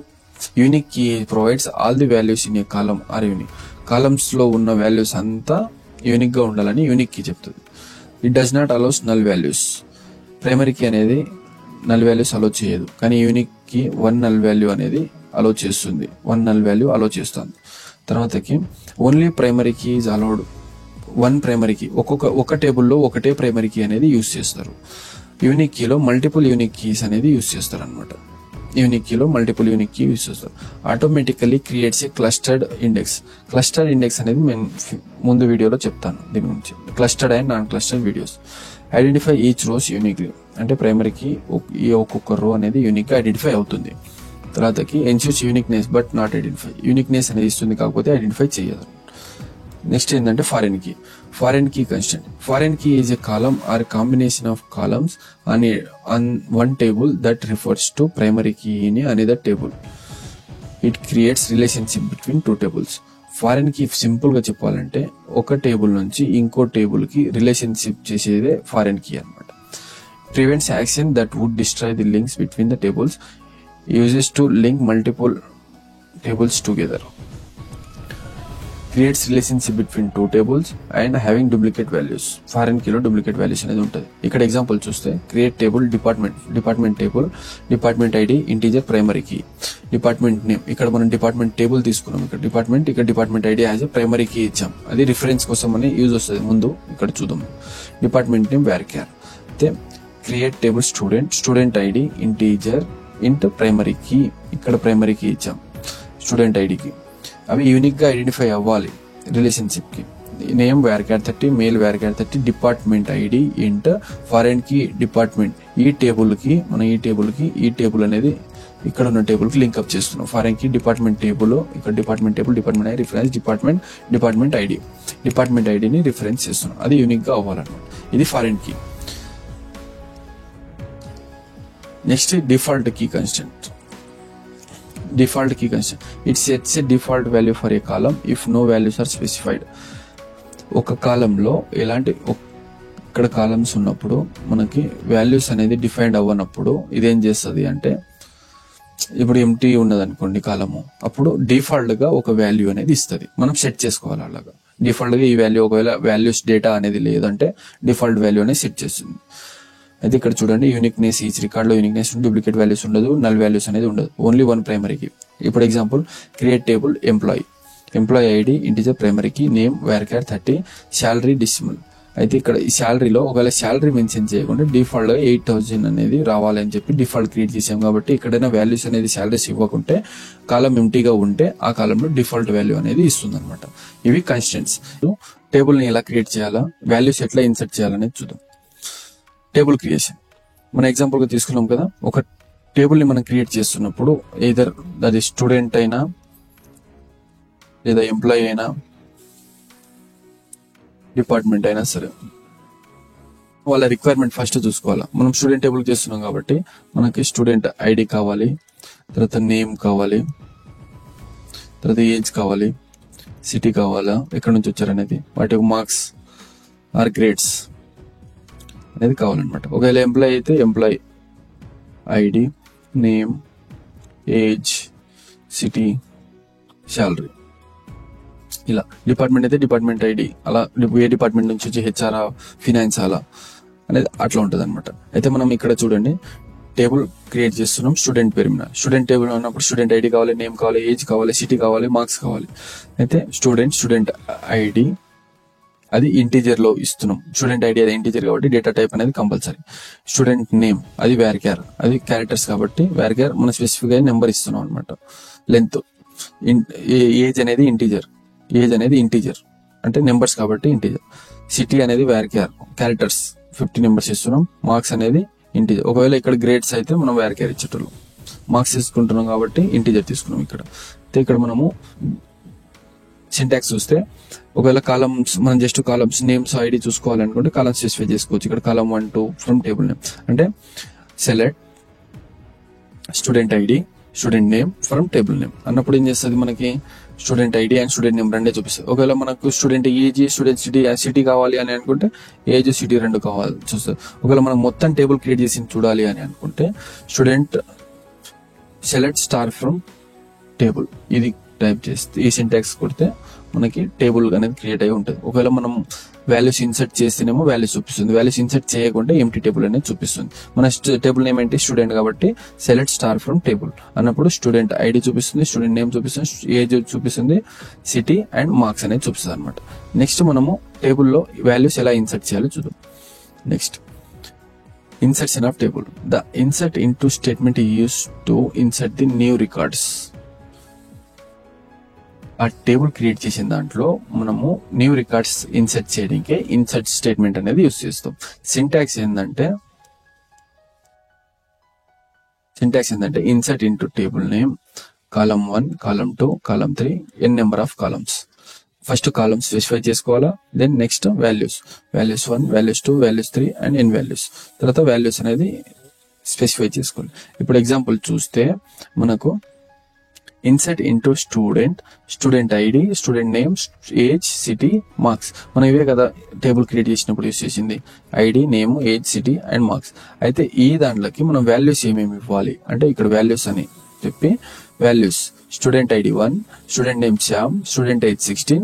unique key provides all the values in a column are unique. Columns లో ఉన్న వాల్యూస్ అంతా యూనిక్ గా ఉండాలని యూనిక్ కీ చెప్తుంది. It does not allows null values. Primary key అనేది నల్ వాల్యూస్ అలో చేయదు, కానీ యూనిక్ కీ 1 నల్ వాల్యూ అనేది అలో చేస్తుంది. 1 నల్ వాల్యూ అలో చేస్తుంది. తర్వాతకి only primary key is allowed. 1 primary key, ఒక టేబుల్లో ఒకటే ప్రైమరీ కీ అనేది యూజ్ చేస్తారు. యూనిక్ కీలో మల్టిపుల్ యూనిక్ కీస్ అనేది యూజ్ చేస్తారు అనమాట. యూనిక్ కీలో మల్టిపుల్ యూనిక్ కీ యూజ్ చేస్తారు. Automatically creates a clustered index అనేది నేను ముందు వీడియోలో చెప్తాను దీని గురించి. Clustered and non clustered videos. Identify each rows uniquely. అంటే ప్రైమరీకి ఈ ఒక్కొక్క రో అనేది యూనిక్ గా ఐడెంటిఫై అవుతుంది. తర్వాతకి ensures uniqueness but not identify. Uniqueness అనేది ఇస్తుంది కాకపోతే ఐడెంటిఫై చేయదు. నెక్స్ట్ ఏంటంటే foreign key constant. Foreign key is a column or combination of columns on one table that refers to primary key in another table. It creates relationship between 2 tables. Foreign key simple గా చెప్పాలంటే ఒక table నుంచి ఇంకో table కి relationship చేసేదే foreign key అనమాట. Prevents action that would destroy the links between the tables. Uses to link multiple tables together. Creates relationship between 2 tables and having duplicate values. Foreign కీలో duplicate values అనేది ఉంటుంది. ఇక్కడ example చూస్తే create table department table, department ID integer primary key, department name. ఇక్కడ మనం department table తీసుకున్నాం. ఇక్కడ department ID as a primary key ఇచ్చాం. అది రిఫరెన్స్ కోసం అని యూజ్ వస్తుంది. ముందు ఇక్కడ చూద్దాం. Department name varchar. అయితే create table student ID integer into primary key. ఇక్కడ ప్రైమరీ కీ ఇచ్చాం స్టూడెంట్ ఐడికి. అవి యూనిక్ గా ఐడెంటిఫై అవ్వాలి రిలేషన్షిప్ కి. Name varchar 30, male varchar 30, department ID int foreign key department. ఈ టేబుల్ అనేది ఇక్కడ ఉన్న టేబుల్ కి లింక్ అప్ చేస్తున్నాం. ఫారెన్ కి డిపార్ట్మెంట్ టేబుల్, ఇక్కడ department table, department ID reference, department ID, department ఐడిని రిఫరెన్స్ చేస్తున్నాం. అది యూనిక్ గా అవ్వాలన్నమాట. ఇది foreign key. Next default key constant. It sets a default value for a column if no values are specified. ఒక కాలంలో ఎలాంటి ఇక్కడ కాలమ్స్ ఉన్నప్పుడు మనకి వాల్యూస్ అనేది డిఫైన్డ్ అవ్వనప్పుడు ఇదేం చేస్తుంది అంటే, ఇప్పుడు ఎంటీ ఉన్నది అనుకోండి కాలము, అప్పుడు డిఫాల్ట్ గా ఒక వాల్యూ అనేది ఇస్తుంది. మనం సెట్ చేసుకోవాలి. అలాగా డిఫాల్ట్ గా ఈ వాల్యూ, ఒకవేళ వాల్యూస్ డేటా అనేది లేదంటే డిఫాల్ట్ వాల్యూ అనేది సెట్ చేస్తుంది. అయితే ఇక్కడ చూడండి, యూనిక్నెస్, ఈచ్ రికార్డ్ లో యూనిక్నెస్, డూప్లికేట్ వాల్యూస్ ఉండదు, నల్ వాల్యూస్ అనేది ఉండదు, ఓన్లీ వన్ ప్రైమరీకి. ఇప్పుడు example, create table employee ID integer, primary key name varchar 30, salary decimal. అయితే ఇక్కడ ఈ శాలరీలో ఒకవేళ శాలరీ మెన్షన్ చేయకుండా డిఫాల్ట్ గా 8,000 అనేది రావాలని చెప్పి డిఫాల్ట్ క్రియేట్ చేసాం. కాబట్టి ఎక్కడైనా వాల్యూస్ అనేది శాలరీస్ ఇవ్వకుంటే, కాలం ఎంటీగా ఉంటే ఆ కాలంలో డిఫాల్ట్ వాల్యూ అనేది ఇస్తుంది అనమాట. ఇవి కన్స్టెంట్స్. టేబుల్ ని ఎలా క్రియేట్ చేయాలా, వాల్యూస్ ఎట్లా ఇన్సర్ట్ చేయాలనేది చూద్దాం. టేబుల్ క్రియేషన్ మన ఎగ్జాంపుల్ గా తీసుకున్నాం కదా. ఒక టేబుల్ ని మనం క్రియేట్ చేస్తున్నప్పుడు ఎయిదర్ అది స్టూడెంట్ అయినా లేదా ఎంప్లాయీ అయినా డిపార్ట్మెంట్ అయినా సరే, వాళ్ళ రిక్వైర్మెంట్ ఫస్ట్ చూసుకోవాలా. మనం స్టూడెంట్ టేబుల్ చేస్తున్నాం కాబట్టి మనకి స్టూడెంట్ ఐడి కావాలి, తర్వాత నేమ్ కావాలి, తర్వాత ఏజ్ కావాలి, సిటీ కావాలా, ఎక్కడి నుంచి వచ్చారనేది, వాటి మార్క్స్ ఆర్ గ్రేడ్స్ అనేది కావాలన్నమాట. ఒకవేళ ఎంప్లాయీ అయితే employee ID, name, age, city, salary. ఇలా డిపార్ట్మెంట్ అయితే డిపార్ట్మెంట్ ఐడి, అలా ఏ డిపార్ట్మెంట్ నుంచి వచ్చి హెచ్ఆర్, ఫినాన్స్, అలా అనేది అట్లా ఉంటుంది అనమాట. అయితే మనం ఇక్కడ చూడండి, టేబుల్ క్రియేట్ చేస్తున్నాం స్టూడెంట్ పేరు మీద. స్టూడెంట్ టేబుల్ ఉన్నప్పుడు స్టూడెంట్ ఐడి కావాలి, నేమ్ కావాలి, ఏజ్ కావాలి, సిటీ కావాలి, మార్క్స్ కావాలి. అయితే స్టూడెంట్ ఐడి అది ఇంటీజర్ లో ఇస్తున్నాం. స్టూడెంట్ ఐడి అది ఇంటీజర్ కాబట్టి డేటా టైప్ అనేది కంపల్సరీ. స్టూడెంట్ నేమ్ అది varchar, అది క్యారెక్టర్స్ కాబట్టి varchar మనం స్పెసిఫిక్ గా నెంబర్ ఇస్తున్నాం అనమాట. లెంత్, ఏజ్ అనేది ఇంటీజర్ అంటే నెంబర్స్ కాబట్టి ఇంటీజర్. సిటీ అనేది varchar, క్యారెక్టర్స్ 50 నెంబర్స్ ఇస్తున్నాం. మార్క్స్ అనేది ఇంటీజర్. ఒకవేళ ఇక్కడ గ్రేడ్స్ అయితే మనం varchar ఇచ్చేటోళ్ళు, మార్క్స్ తీసుకుంటున్నాం కాబట్టి ఇంటీజర్ తీసుకున్నాం ఇక్కడ. అయితే ఇక్కడ మనము సింటాక్స్ చూస్తే, ఒకవేళ కాలమ్స్ మనం జస్ట్ కాలమ్స్ నేమ్స్ ఐడి చూసుకోవాలనుకుంటే కాలమ్స్ స్పెసిఫై చేసుకోవచ్చు. ఇక్కడ కాలమ్ 1, 2 ఫ్రమ్ టేబుల్ నేమ్ అంటే select student ID, student name from table name అన్నప్పుడు ఏం చేస్తుంది, మనకి student ID and student name రెండే చూపిస్తుంది. ఒకవేళ మనకు స్టూడెంట్ ఏజ్, స్టూడెంట్ సిటీ కావాలి అని అనుకుంటే ఏజ్, సిటీ రెండు కావాలి చూస్తుంది. ఒకవేళ మనం మొత్తం టేబుల్ క్రియేట్ చేసి చూడాలి అని అనుకుంటే student select star from table ఇది టైప్ చేస్తే, ఈ సింటాక్స్ కొడితే మనకి టేబుల్ అనేది క్రియేట్ అయి ఉంటుంది. ఒకవేళ మనం వాల్యూస్ ఇన్సర్ట్ చేస్తేనేమో వాల్యూస్ చూపిస్తుంది, వాల్యూస్ ఇన్సర్ట్ చేయకుంటే ఎంటీ టేబుల్ అనేది చూపిస్తుంది. మన టేబుల్ నేమ్ ఏంటి, స్టూడెంట్ కాబట్టి సెలెక్ట్ స్టార్ ఫ్రమ్ టేబుల్ అన్నప్పుడు స్టూడెంట్ ఐడి చూపిస్తుంది, స్టూడెంట్ నేమ్ చూపిస్తుంది, ఏజ్ చూపిస్తుంది, సిటీ అండ్ మార్క్స్ అనేది చూపిస్తుంది అనమాట. నెక్స్ట్ మనము టేబుల్లో వాల్యూస్ ఎలా ఇన్సర్ట్ చేయాలో చూద్దాం. Next insertion of table. The insert into statement use to insert the new records. ఆ టేబుల్ క్రియేట్ చేసిన దాంట్లో మనము న్యూ రికార్డ్స్ ఇన్సర్ట్ చేయడానికి ఇన్సర్ట్ స్టేట్మెంట్ అనేది యూస్ చేస్తాం. సింటాక్స్ ఏంటంటే insert into table name column 1, column 2, column 3 N number of columns. First columns specify చేసుకోవాలా, then next values 1, values 2, values 3 and N values. తర్వాత values అనేది స్పెసిఫై చేసుకోవాలి. ఇప్పుడు example చూస్తే మనకు insert into student ID, student name, age, city, marks. మనం ఇవే కదా టేబుల్ క్రియేట్ చేసినప్పుడు యూస్ చేసింది, ID, name, age, city and marks. అయితే ఈ దాంట్లోకి మనం వాల్యూస్ ఏమేమి ఇవ్వాలి అంటే ఇక్కడ వాల్యూస్ అని చెప్పి values student ID 1, student name Shyam, student age 16,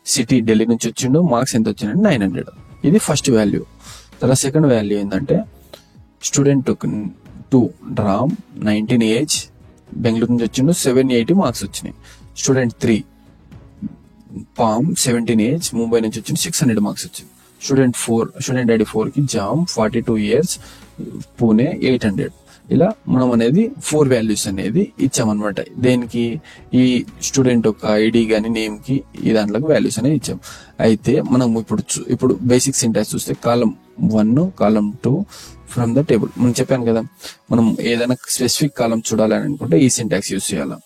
city Delhi నుంచి వచ్చిండు, మార్క్స్ ఎంత వచ్చిందంటే 900. ఇది ఫస్ట్ వాల్యూ. తర్వాత సెకండ్ వాల్యూ ఏంటంటే స్టూడెంట్ 2 రామ్, 19 ఏజ్, బెంగళూరు నుంచి వచ్చిండు, 780 మార్క్స్ వచ్చినాయి. స్టూడెంట్ 3 పామ్, 17 ఏజ్, ముంబై నుంచి వచ్చిండు, 600 మార్క్స్ వచ్చింది. స్టూడెంట్ ఐడి 4 కి జామ్, 42 ఇయర్స్, పూణే, 800. ఇలా మనం అనేది 4 వాల్యూస్ అనేది ఇచ్చామన్నమాట. దేనికి, ఈ స్టూడెంట్ యొక్క ఐడి గానీ నేమ్ కి ఈ దాంట్లోకి వాల్యూస్ అనేది ఇచ్చాం. అయితే మనం ఇప్పుడు బేసిక్ సింటాక్స్ చూస్తే column 1, column 2 from the table. మనం చెప్పాను కదా, మనం ఏదైనా స్పెసిఫిక్ కాలం చూడాలి అని అనుకుంటే ఈ సింటాక్స్ యూస్ చేయాలి.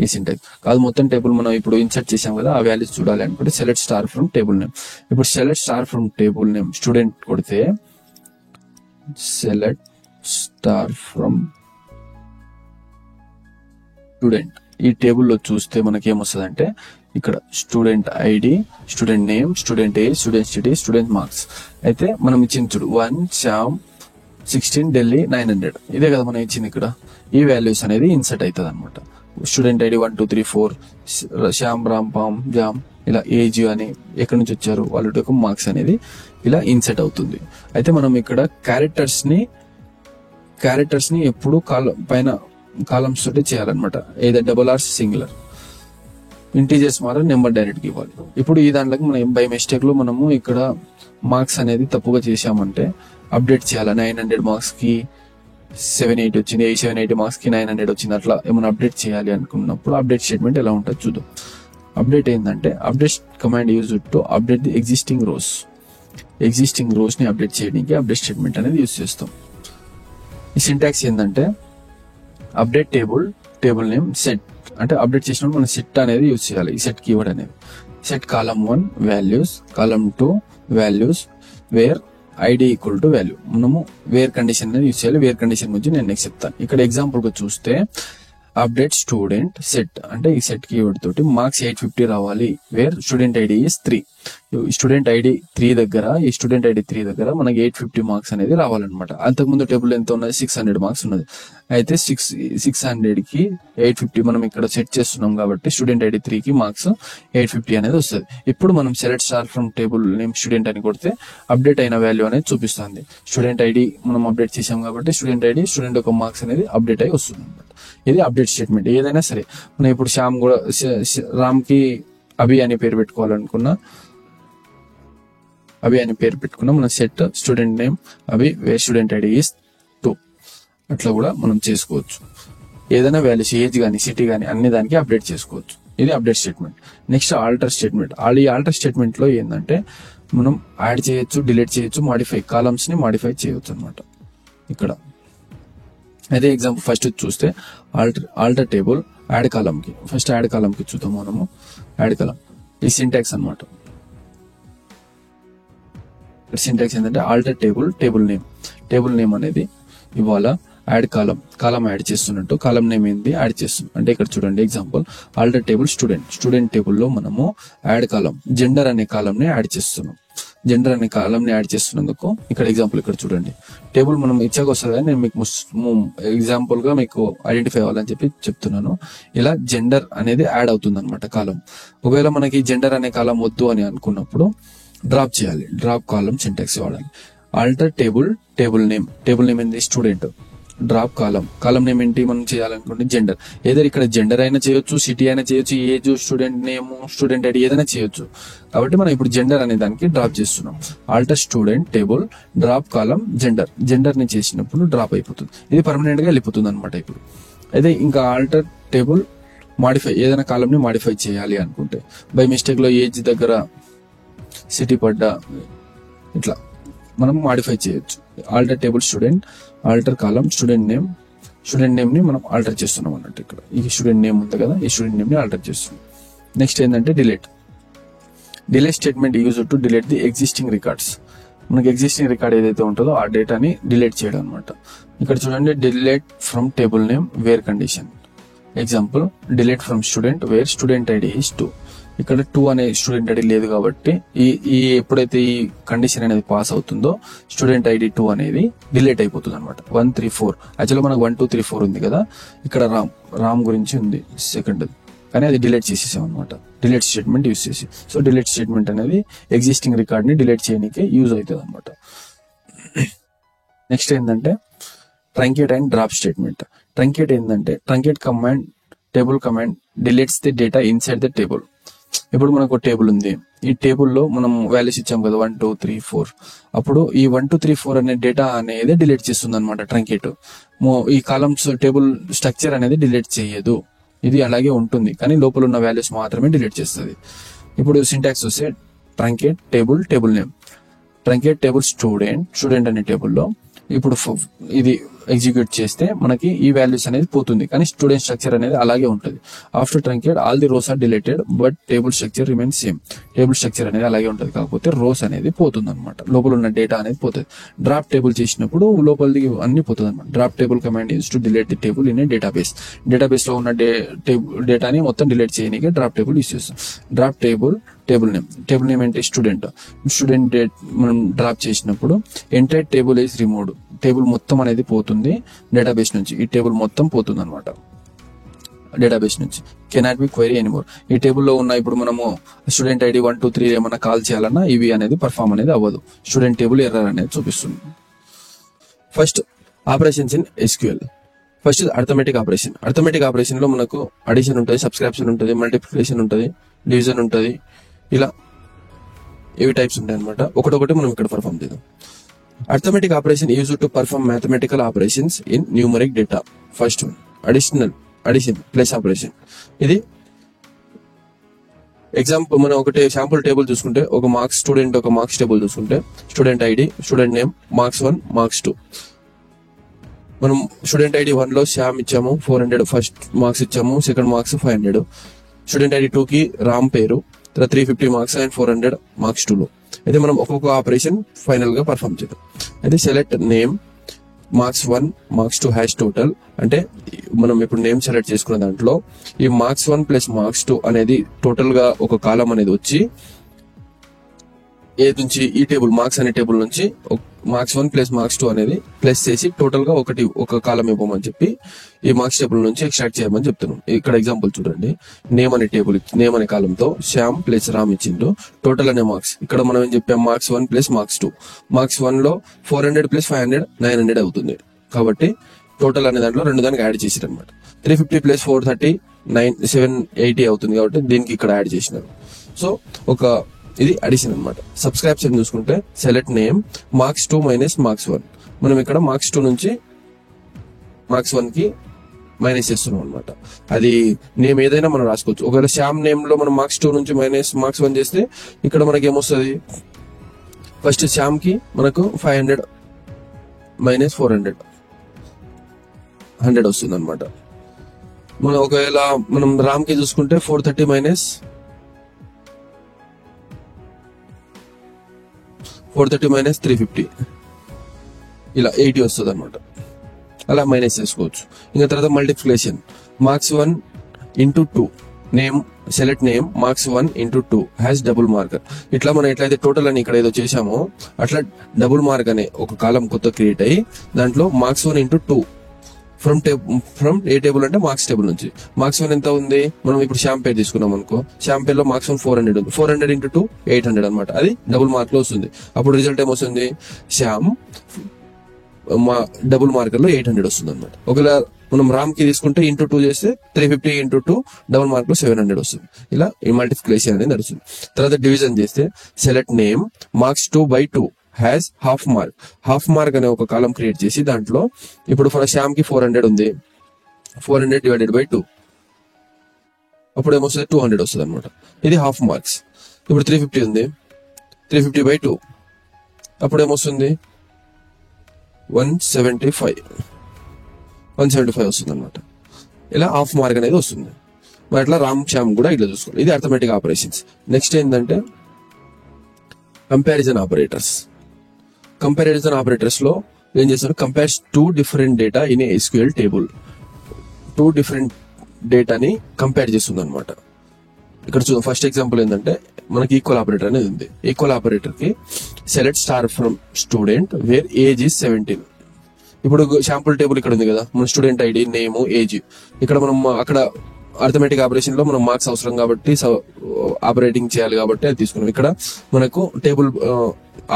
ఈ సింటాక్స్ కాదు, మొత్తం టేబుల్ మనం ఇప్పుడు ఇన్సర్ట్ చేసాం కదా, ఆ వాల్యూస్ చూడాలి అనుకుంటే select star from table name. ఇప్పుడు select star from table name student కొడితే సెలెక్ట్ స్టార్ ఫ్రమ్ స్టూడెంట్ ఈ టేబుల్లో చూస్తే మనకి ఏమొస్తుంది అంటే ఇక్కడ student ID, student name, student age, student city, student marks. అయితే మనం ఇచ్చింది చూడు 1 శ్యామ్ 16 ఢిల్లీ 900, ఇదే కదా మనం ఇచ్చింది. ఇక్కడ ఈ వాల్యూస్ అనేది ఇన్సర్ట్ అవుతుంది అనమాట. Student ID 1 2 3 4 Shyam Ram palm jam ఇలా ఏజ్ అని ఎక్కడి నుంచి వచ్చారు వాళ్ళ యొక్క మార్క్స్ అనేది ఇలా ఇన్సర్ట్ అవుతుంది. అయితే మనం ఇక్కడ క్యారెక్టర్స్ ని ఎప్పుడు పైన కాలమ్స్ తోటి చేయాలన్నమాట. ఏదో డబుల్ ఆర్ సింగులర్, ఇంటీజర్స్ మాత్రం నెంబర్ డైరెక్ట్ ఇవ్వాలి. ఇప్పుడు ఈ దాంట్లోకి మనం బై మిస్టేక్ లో మనము ఇక్కడ మార్క్స్ అనేది తప్పుగా చేసామంటే అప్డేట్ చేయాలి. 900 మార్క్స్ కి 780 వచ్చింది, 780 మార్క్స్ కి 900 వచ్చింది, అట్లా ఏమైనా అప్డేట్ చేయాలి అనుకున్నప్పుడు అప్డేట్ స్టేట్మెంట్ ఎలా ఉంటుంది చూద్దాం. అప్డేట్ ఏంటంటే update command use to update the existing rows ని అప్డేట్ చేయడానికి అప్డేట్ స్టేట్మెంట్ అనేది యూజ్ చేస్తాం. ఈ సింటాక్స్ ఏంటంటే అప్డేట్ టేబుల్ నేమ్ సెట్, అంటే అప్డేట్ చేసినప్పుడు మనం సెట్ అనేది యూజ్ చేయాలి. ఈ సెట్ కీవర్డ్ అనేది set column 1 values, column 2 values, where ID equal to value. మనము వేర్ కండిషన్ అనేది యూజ్ చేయాలి. వేర్ కండిషన్ గురించి నేను నెక్స్ట్ చెప్తాను. ఇక్కడ ఎగ్జాంపుల్ గా చూస్తే అప్డేట్ స్టూడెంట్ సెట్ అంటే ఈ సెట్ కీవర్డ్ తోటి మార్క్స్ 850 రావాలి. Where student ID is 3. Student ID 3 దగ్గర ఈ స్టూడెంట్ ఐడి 3 దగ్గర మనకి 850 మార్క్స్ అనేది రావాలన్నమాట. అంతకుముందు టేబుల్ ఎంత ఉన్నది 600 మార్క్స్ ఉన్నది. అయితే 600 కి 850 మనం ఇక్కడ సెట్ చేస్తున్నాం కాబట్టి స్టూడెంట్ ఐడి 3 కి మార్క్స్ 850 అనేది వస్తుంది. ఇప్పుడు మనం select star from table name student అని కొడితే అప్డేట్ అయిన వాల్యూ అనేది చూపిస్తుంది. స్టూడెంట్ ఐడి మనం అప్డేట్ చేసాం కాబట్టి స్టూడెంట్ ఐడి స్టూడెంట్ యొక్క మార్క్స్ అనేది అప్డేట్ అయి వస్తుంది అనమాట. ఇది అప్డేట్ స్టేట్మెంట్. ఏదైనా సరే మనం ఇప్పుడు శ్యామ్ కూడా రామ్ కి అభి అని పేరు పెట్టుకోవాలనుకున్నా మనం set student name Abhi where student ID is 2 అట్లా కూడా మనం చేసుకోవచ్చు. ఏదైనా వాల్యూస్ ఏజ్ కానీ సిటీ కానీ అన్ని దానికి అప్డేట్ చేసుకోవచ్చు. ఇది update statement. Next alter statement. ఈ ఆల్టర్ స్టేట్మెంట్ లో ఏంటంటే మనం యాడ్ చేయొచ్చు, డిలీట్ చేయొచ్చు, మాడిఫై కాలమ్స్ ని చేయొచ్చు అనమాట. ఇక్కడ అదే ఎగ్జాంపుల్ ఫస్ట్ చూస్తే ఆల్టర్ టేబుల్ యాడ్ కాలమ్ కి ఫస్ట్ యాడ్ కాలమ్ కి చూద్దాం మనము. యాడ్ కాలమ్ ఈ సింటాక్స్ అనమాట. సింటాక్స్ ఏంటంటే ఆల్టర్ టేబుల్ నేమ్ అనేది ఇవాళ యాడ్ కాలం యాడ్ చేస్తున్నట్టు కాలం నేమ్ ఏంది యాడ్ చేస్తున్నాం. అంటే ఇక్కడ చూడండి example alter table student table లో మనము యాడ్ కాలం జెండర్ అనే కాలం ని యాడ్ చేస్తున్నాం. జెండర్ అనే కాలం ని యాడ్ చేస్తున్నందుకు ఇక్కడ ఎగ్జాంపుల్ ఇక్కడ చూడండి టేబుల్ మనం ఇచ్చాక వస్తుంది కానీ నేను మీకు ఎగ్జాంపుల్ గా మీకు ఐడెంటిఫై అవ్వాలని చెప్పి చెప్తున్నాను. ఇలా జెండర్ అనేది యాడ్ అవుతుంది అనమాట కాలం. ఒకవేళ మనకి జెండర్ అనే కాలం వద్దు అని అనుకున్నప్పుడు డ్రాప్ చేయాలి. డ్రాప్ కాలం సింటాక్స్ వాడాలి. ఆల్టర్ టేబుల్ నేమ్ ఏంది స్టూడెంట్. డ్రాప్ కాలం నేమ్ ఏంటి మనం చేయాలనుకుంటే జెండర్. ఏదైనా ఇక్కడ జెండర్ అయినా చేయొచ్చు, సిటీ అయినా చేయొచ్చు, age, student name, student ID ఏదైనా చేయొచ్చు. కాబట్టి మనం ఇప్పుడు జెండర్ అనే దానికి డ్రాప్ చేస్తున్నాం. ఆల్టర్ స్టూడెంట్ టేబుల్ డ్రాప్ కాలం జెండర్ ని చేసినప్పుడు డ్రాప్ అయిపోతుంది. ఇది పర్మనెంట్ గా వెళ్ళిపోతుంది అనమాట. ఇప్పుడు అయితే ఇంకా ఆల్టర్ టేబుల్ మాడిఫై ఏదైనా కాలం ని మాడిఫై చేయాలి అనుకుంటే బై మిస్టేక్ లో ఏజ్ దగ్గర సిటీ పడ్డా ఇట్లా మనం మాడిఫై చేయొచ్చు. ఆల్టర్ టేబుల్ స్టూడెంట్ ఆల్టర్ కాలం స్టూడెంట్ నేమ్ ని మనం ఆల్టర్ చేస్తున్నాం అన్నట్టు. ఇక్కడ ఈ స్టూడెంట్ నేమ్ ఉంది కదా, ఈ స్టూడెంట్ నేమ్ ని ఆల్టర్ చేస్తున్నాం. నెక్స్ట్ ఏంటంటే delete statement use to delete the existing records. మనకి ఎగ్జిస్టింగ్ రికార్డ్ ఏదైతే ఉంటుందో ఆ డేటాని డిలీట్ చేయడం అనమాట. ఇక్కడ చూడండి delete from table name where condition. Example delete from student where student ID is 2. ఇక్కడ 2 అనే స్టూడెంట్ ఐడి లేదు కాబట్టి ఈ ఎప్పుడైతే ఈ కండిషన్ అనేది పాస్ అవుతుందో స్టూడెంట్ ఐడి 2 అనేది డిలీట్ అయిపోతుంది అనమాట. 1 3 4 యాక్చువల్గా మనకు 1 2 3 4 ఉంది కదా, ఇక్కడ రామ్ గురించి ఉంది సెకండ్, కానీ అది డిలీట్ చేసేసాం అనమాట. డిలీట్ స్టేట్మెంట్ యూజ్ చేసి. సో డిలీట్ స్టేట్మెంట్ అనేది ఎగ్జిస్టింగ్ రికార్డ్ ని డిలీట్ చేయడానికి యూజ్ అవుతుంది అనమాట. నెక్స్ట్ ఏంటంటే truncate and drop statement. Truncate ఏంటంటే truncate command table command deletes the data inside the table. ఇప్పుడు మనకు టేబుల్ ఉంది, ఈ టేబుల్లో మనం వాల్యూస్ ఇచ్చాం కదా 1 2 3 4. అప్పుడు ఈ 1 2 3 4 అనే డేటా అనేది డిలీట్ చేస్తుంది అనమాట ట్రంకేట్. ఈ కాలమ్స్ టేబుల్ స్ట్రక్చర్ అనేది డిలీట్ చేయదు, ఇది అలాగే ఉంటుంది, కానీ లోపల ఉన్న వాల్యూస్ మాత్రమే డిలీట్ చేస్తుంది. ఇప్పుడు సింటాక్స్ వస్తే truncate table name. Truncate table student అనే టేబుల్లో ఇప్పుడు ఇది ఎగ్జిక్యూట్ చేస్తే మనకి ఈ వాల్యూస్ అనేది పోతుంది, కానీ స్టూడెంట్ స్ట్రక్చర్ అనేది అలాగే ఉంటుంది. After truncate all the rows are deleted but table structure remains same. Table structure అనేది అలాగే ఉంటుంది, కాకపోతే రోస్ అనేది పోతుంది అనమాట, లోపల ఉన్న డేటా అనేది పోతుంది. డ్రాప్ టేబుల్ చేసినప్పుడు లోపలిది అన్ని పోతుంది అనమాట. Drop table command use to delete the table in a database. Database లో ఉన్న డేటాని మొత్తం డిలీట్ చేయడానికి డ్రాప్ టేబుల్ యూస్ చేస్తాం. డ్రాప్ టేబుల్ నేమ్ అంటే స్టూడెంట్ డేట్ మనం డ్రాప్ చేసినప్పుడు entire table is removed. Table మొత్తం అనేది పోతుంది డేటాబేస్ నుంచి. ఈ టేబుల్ మొత్తం పోతుంది అనమాట డేటాబేస్ నుంచి. Cannot be query anymore. ఈ టేబుల్లో ఉన్న ఇప్పుడు మనము స్టూడెంట్ ఐడి 1 2 3 ఏమన్నా కాల్ చేయాలన్నా ఇవి అనేది పర్ఫామ్ అనేది అవ్వదు. స్టూడెంట్ టేబుల్ ఎర్రర్ అనేది చూపిస్తుంది. First operations in SQL. First arithmetic operation. Arithmetic operation లో మనకు అడిషన్ ఉంటుంది, సబ్స్క్రిప్షన్ ఉంటుంది, మల్టిప్లికేషన్ ఉంటుంది, డివిజన్ ఉంటుంది, ఇలా ఇవి టైప్స్ ఉంటాయి అనమాట. ఒకటొకటి మనం ఇక్కడ పర్ఫామ్ చేద్దాం. Arithmetic operation use to perform mathematical operations in numeric data. First one addition plus operation. ఇది ఎగ్జాంపుల్ మనం ఒకటి శాంపుల్ టేబుల్ చూసుకుంటే ఒక మార్క్స్ స్టూడెంట్ ఒక మార్క్స్ టేబుల్ చూసుకుంటే student ID, student name, marks 1 marks 2. మనం స్టూడెంట్ ఐడి 1 లో శ్యామ్ ఇచ్చాము 400, ఫస్ట్ మార్క్స్ ఇచ్చాము, సెకండ్ మార్క్స్ 500. స్టూడెంట్ ఐడి 2 కి రామ్ పేరు, 350 మార్క్స్ అండ్ 400 మార్క్స్ 2 లో. అయితే మనం ఒక్కొక్క ఆపరేషన్ ఫైనల్ గా పర్ఫామ్ చేద్దాం. అయితే select name marks 1 marks 2 hash total. అంటే మనం ఇప్పుడు నేమ్ సెలెక్ట్ చేసుకున్న దాంట్లో ఈ మార్క్స్ 1 ప్లస్ మార్క్స్ 2 అనేది టోటల్ గా ఒక కాలం అనేది వచ్చి ఏ నుంచి ఈ టేబుల్ మార్క్స్ అనే టేబుల్ నుంచి మార్క్స్ 1 ప్లస్ మార్క్స్ 2 అనేది ప్లస్ చేసి టోటల్ గా ఒక కాలం ఇవ్వమని చెప్పి ఈ మార్క్స్ టేబుల్ నుంచి ఎక్స్ట్రాక్ట్ చేయమని చెప్తున్నాం. ఇక్కడ ఎగ్జాంపుల్ చూడండి. నేమ్ అనే టేబుల్ నేమ్ అనే కాలంతో శ్యామ్ ప్లస్ రామ్ ఇచ్చిండు, టోటల్ అనే మార్క్స్. ఇక్కడ మనం ఏం చెప్పాం, మార్క్స్ 1 ప్లస్ మార్క్స్ 2. మార్క్స్ 1 లో 400 ప్లస్ 500 900 అవుతుంది. కాబట్టి టోటల్ అనే దాంట్లో రెండు దానికి యాడ్ చేసారు అనమాట. 350 ప్లస్ 430 780 అవుతుంది. కాబట్టి దీనికి ఇక్కడ యాడ్ చేసినారు. సో ఇది అడిషన్ అనమాట. సబ్స్క్రిప్షన్ చూసుకుంటే select name marks 2 minus marks 1. మనం ఇక్కడ మార్క్స్ 2 నుంచి మార్క్స్ 1 కి మైనస్ చేస్తున్నాం అనమాట. అది నేమ్ ఏదైనా మనం రాసుకోవచ్చు. ఒకవేళ శ్యామ్ నేమ్ లో మనం మార్క్స్ 2 నుంచి మైనస్ మార్క్స్ 1 చేస్తే ఇక్కడ మనకి ఏమొస్తుంది, ఫస్ట్ శ్యామ్ కి మనకు 500 మైనస్ 400 100 వస్తుంది అనమాట. మనం ఒకవేళ మనం రామ్ కి చూసుకుంటే 430 మైనస్ 350 ఇలా 80 వస్తుంది అనమాట. అలా మైనస్ చేసుకోవచ్చు. ఇంకా తర్వాత multiplication marks 1 into 2 name select name marks 1 into 2 has double marker. ఇట్లా మనం ఎట్లయితే టోటల్ అని ఇక్కడ ఏదో చేసామో అట్లా డబుల్ మార్క్ అనే ఒక కాలం కొత్త క్రియేట్ అయ్యి దాంట్లో marks 1 into 2 from A table అంటే మార్క్స్ టేబుల్ నుంచి. మార్క్స్ 1 ఎంత ఉంది, మనం ఇప్పుడు శ్యామ్ పేరు తీసుకున్నాం అనుకో, శ్యామ్ పేర్ లో మార్క్స్ 1 400 ఉంది. 400 ఇంటూ 2 800 అనమాట. అది డబుల్ మార్క్ లో వస్తుంది. అప్పుడు రిజల్ట్ ఏమొస్తుంది, శ్యామ్ డబుల్ మార్కర్ లో 800 వస్తుంది అనమాట. ఒకవేళ మనం రామ్ కి తీసుకుంటే ఇంటూ 2 చేస్తే 350 ఇంటూ 2 డబుల్ మార్క్ లో 700 వస్తుంది. ఇలా ఈ మల్టిప్లికేషన్ అనేది నడుస్తుంది. తర్వాత డివిజన్ చేస్తే select name marks 2/2 has half mark అనే ఒక కాలం క్రియేట్ చేసి దాంట్లో ఇప్పుడు ఫర్ శ్యామ్ కి 400 ఉంది, 400 డివైడెడ్ బై 2 అప్పుడు ఏమొస్తుంది 200 వస్తుంది అనమాట. ఇది హాఫ్ మార్క్స్. ఇప్పుడు 350 ఉంది, 350/2 అప్పుడు ఏమొస్తుంది 175 వస్తుంది అనమాట. ఇలా హాఫ్ మార్క్ అనేది వస్తుంది. మరి అట్లా రామ్ శ్యామ్ కూడా ఇట్లా చూసుకోవాలి. ఇది అర్థమెటిక్ ఆపరేషన్స్. నెక్స్ట్ ఏంటంటే కంపారిజన్ ఆపరేటర్స్ లో ఏం చేస్తారు, compares 2 different data in SQL table. 2 different డేటాని కంపేర్ చేస్తుంది అనమాట. ఇక్కడ చూద్దాం. ఫస్ట్ ఎగ్జాంపుల్ ఏంటంటే మనకి ఈక్వల్ ఆపరేటర్ అనేది ఉంది. ఈక్వల్ ఆపరేటర్ కి select star from student where age is 17. ఇప్పుడు శాంపుల్ టేబుల్ ఇక్కడ ఉంది కదా, మన స్టూడెంట్ ఐడి నేమ్ ఏజ్. ఇక్కడ మనం అక్కడ అర్థమెటిక్ ఆపరేషన్ లో మనం మార్క్స్ అవసరం కాబట్టి ఆపరేటింగ్ చేయాలి కాబట్టి అది తీసుకున్నాం. ఇక్కడ మనకు టేబుల్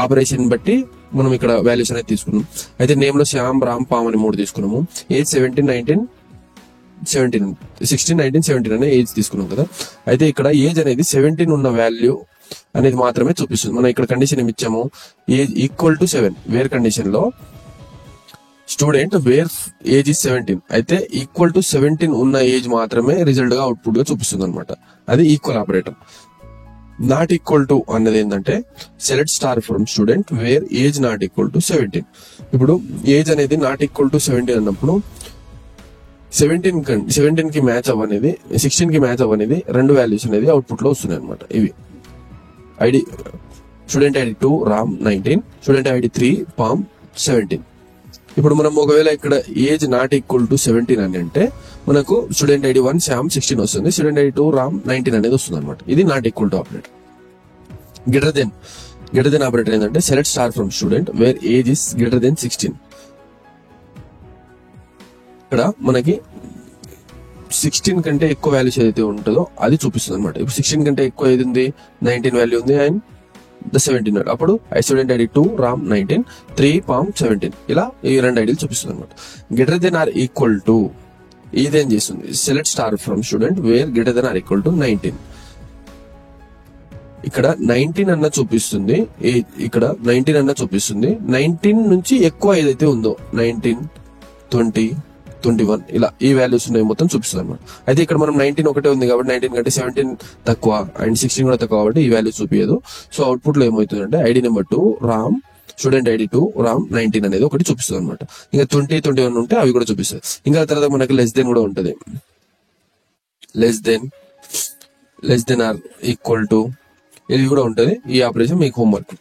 ఆపరేషన్ బట్టి మనం ఇక్కడ వాల్యూస్ అనేది తీసుకున్నాం. అయితే నేమ్ లో శ్యామ్ రామ్ పామ్ అని 3 తీసుకున్నాము. ఏజ్ 16 19 17 అనే ఏజ్ తీసుకున్నాం కదా. అయితే ఇక్కడ ఏజ్ అనేది 17 ఉన్న వాల్యూ అనేది మాత్రమే చూపిస్తుంది. మనం ఇక్కడ కండిషన్ ఏమి ఇచ్చాము, age equal to 7 where condition లో స్టూడెంట్ వేర్ ఏజ్ ఇస్ 17 అయితే ఈక్వల్ టు 17 ఉన్న ఏజ్ మాత్రమే రిజల్ట్ గా అవుట్పుట్ గా చూపిస్తుంది అనమాట. అది equal operator. Not equal to అన్నది ఏంటంటే select star from student where age not equal to 17. ఇప్పుడు ఏజ్ అనేది నాట్ ఈక్వల్ టు 17 అన్నప్పుడు 17 కి మ్యాచ్ అవ్వనేది 16 కి మ్యాచ్ అవ్వనేది రెండు వాల్యూస్ అనేది అవుట్పుట్ లో వస్తున్నాయి అనమాట. ఇవి ID student ID 2 Ram 19, student ID 3 palm 17. ఇప్పుడు మనం ఒకవేళ ఇక్కడ ఏజ్ నాట్ ఈక్వల్ టు 17 అని అంటే మనకు స్టూడెంట్ ఐడి 1 శ్యామ్ 16 వస్తుంది, స్టూడెంట్ ఐడి 2 రామ్ 19 అనేది వస్తుంది అనమాట. ఇది not equal to operator. Greater than operator ఏంటంటే select star from student where age is greater than 16. ఇక్కడ మనకి 16 కంటే ఎక్కువ వాల్యూస్ ఏదైతే ఉంటుందో అది చూపిస్తుంది అనమాట. ఇప్పుడు 16 కంటే ఎక్కువ ఏది ఉంది, 19 వాల్యూ ఉంది అండ్ ద 17. అప్పుడు స్టూడెంట్ ఐడి 2 రామ్ 19, 3 పామ్ 17. ఇలా ఈ రెండు ఐడీలు చూపిస్తుంది అనమాట. Greater than or equal to ఇదేం చేస్తుంది, select star from student where greater than or equal to 19. ఇక్కడ 19 అన్న చూపిస్తుంది, ఇక్కడ 19 అన్న చూపిస్తుంది. 19 నుంచి ఎక్కువ ఏదైతే ఉందో 19, 20, 21 ఇలా ఈ వాల్యూస్ ఉన్నాయి మొత్తం చూపిస్తుంది అనమాట. అయితే ఇక్కడ మనం 19 ఒకటే ఉంది కాబట్టి 19 కంటే 17 తక్కువ అండ్ 16 కూడా తక్కువ కాబట్టి ఈ వాల్యూ చూపించదు. సో అవుట్పుట్ లో ఏమవుతుందంటే ID number 2 Ram, student ID 2 Ram 19 అనేది ఒకటి చూపిస్తుంది అనమాట. ఇంకా 20, 21 ఉంటే అవి కూడా చూపిస్తుంది. ఇంకా తర్వాత మనకి లెస్ దెన్ కూడా ఉంటది, less than or equal to ఇది కూడా ఉంటది. ఈ ఆపరేషన్ మీకు హోంవర్క్.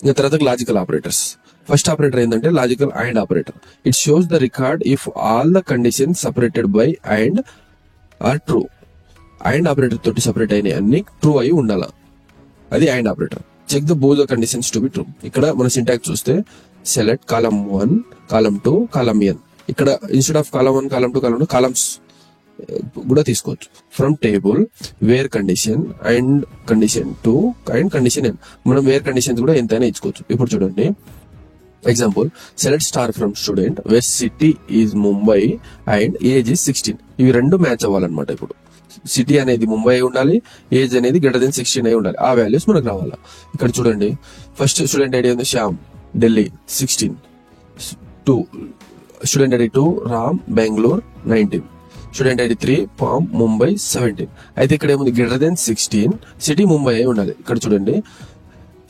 ఇంకా తర్వాత లాజికల్ ఆపరేటర్స్. ఫస్ట్ ఆపరేటర్ ఏంటంటే logical and operator. It shows the record if all the conditions separated by and are true. And operator తోటి సపరేట్ అయిన అన్ని ట్రూ అయి ఉండాల, అది and operator. Check the both the conditions to be true. ఇక్కడ మన syntax చూస్తే select column 1, column 2, column n. ఇక్కడ instead of column 1, column 2, column 2 columns కూడా తీసుకోవచ్చు. From table where condition and condition 2 and condition n. మనం where conditions కూడా ఎంతైనా ఇచ్చుకోవచ్చు. ఇప్పుడు చూడండి example, select star from student where city is Mumbai and age is 16. ఇవి రెండు మ్యాచ్ అవ్వాలన్నమాట. ఇప్పుడు సిటీ అనేది ముంబై అయి ఉండాలి, ఏజ్ అనేది గ్రేటర్ దెన్ 16 అయి ఉండాలి. ఆ వాల్యూస్ మనకు రావాలా. ఇక్కడ చూడండి ఫస్ట్ స్టూడెంట్ ఐడి ఉంది Shyam Delhi 16, 2 student ID 2 Ram Bengaluru 19, student ID 3 Pam Mumbai 17. అయితే ఇక్కడ ఏముంది, గ్రేటర్ దెన్ 16 సిటీ ముంబై అయి ఉండాలి. ఇక్కడ చూడండి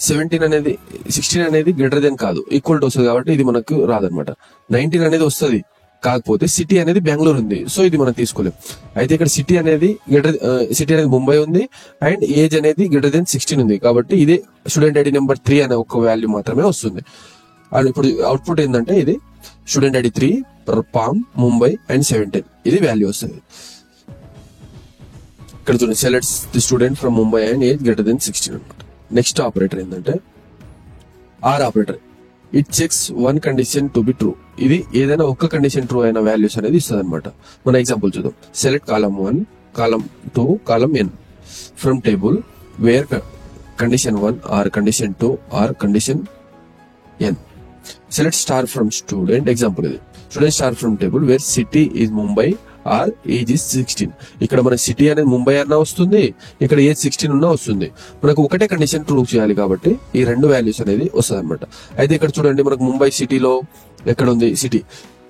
17 అనేది 16 అనేది గ్రేటర్ దెన్ కాదు, ఈక్వల్ టు వస్తుంది కాబట్టి ఇది మనకు రాదనమాట. 19 అనేది వస్తుంది, కాకపోతే సిటీ అనేది బెంగళూరు ఉంది, సో ఇది మనం తీసుకోలేం. అయితే ఇక్కడ సిటీ అనేది ముంబై ఉంది అండ్ ఏజ్ అనేది గ్రేటర్ దెన్ 16 ఉంది కాబట్టి ఇదే స్టూడెంట్ ఐడి నెంబర్ 3 అనే ఒక వాల్యూ మాత్రమే వస్తుంది. అండ్ ఇప్పుడు అవుట్పుట్ ఏంటంటే ఇది student ID 3 Pam Mumbai and 17 ఇది వాల్యూ వస్తుంది. ఇక్కడ చూడండి selects the student from Mumbai and age greater than 16 అనమాట. నెక్స్ట్ ఆపరేటర్ ఏంటంటే or operator. It checks one condition to be true. ఇది ఏదైనా ఒక్క కండిషన్ ట్రూ అయిన వాల్యూస్ అనేది ఇస్తుంది అనమాట. మన ఎగ్జాంపుల్ చూద్దాం. Select column 1, column 2, column n from table where condition 1 or condition 2 or condition n. Select star from student. Example ఇది student star from table where city is Mumbai or age is 16. ఇక్కడ మన city అనేది ముంబై అన్నా వస్తుంది, ఇక్కడ age 16 ఉన్నా వస్తుంది. మనకు ఒకటే కండిషన్ ట్రూ చేయాలి కాబట్టి ఈ రెండు వాల్యూస్ అనేది వస్తుంది అనమాట. అయితే ఇక్కడ చూడండి మనకు ముంబై సిటీలో ఎక్కడ ఉంది సిటీ,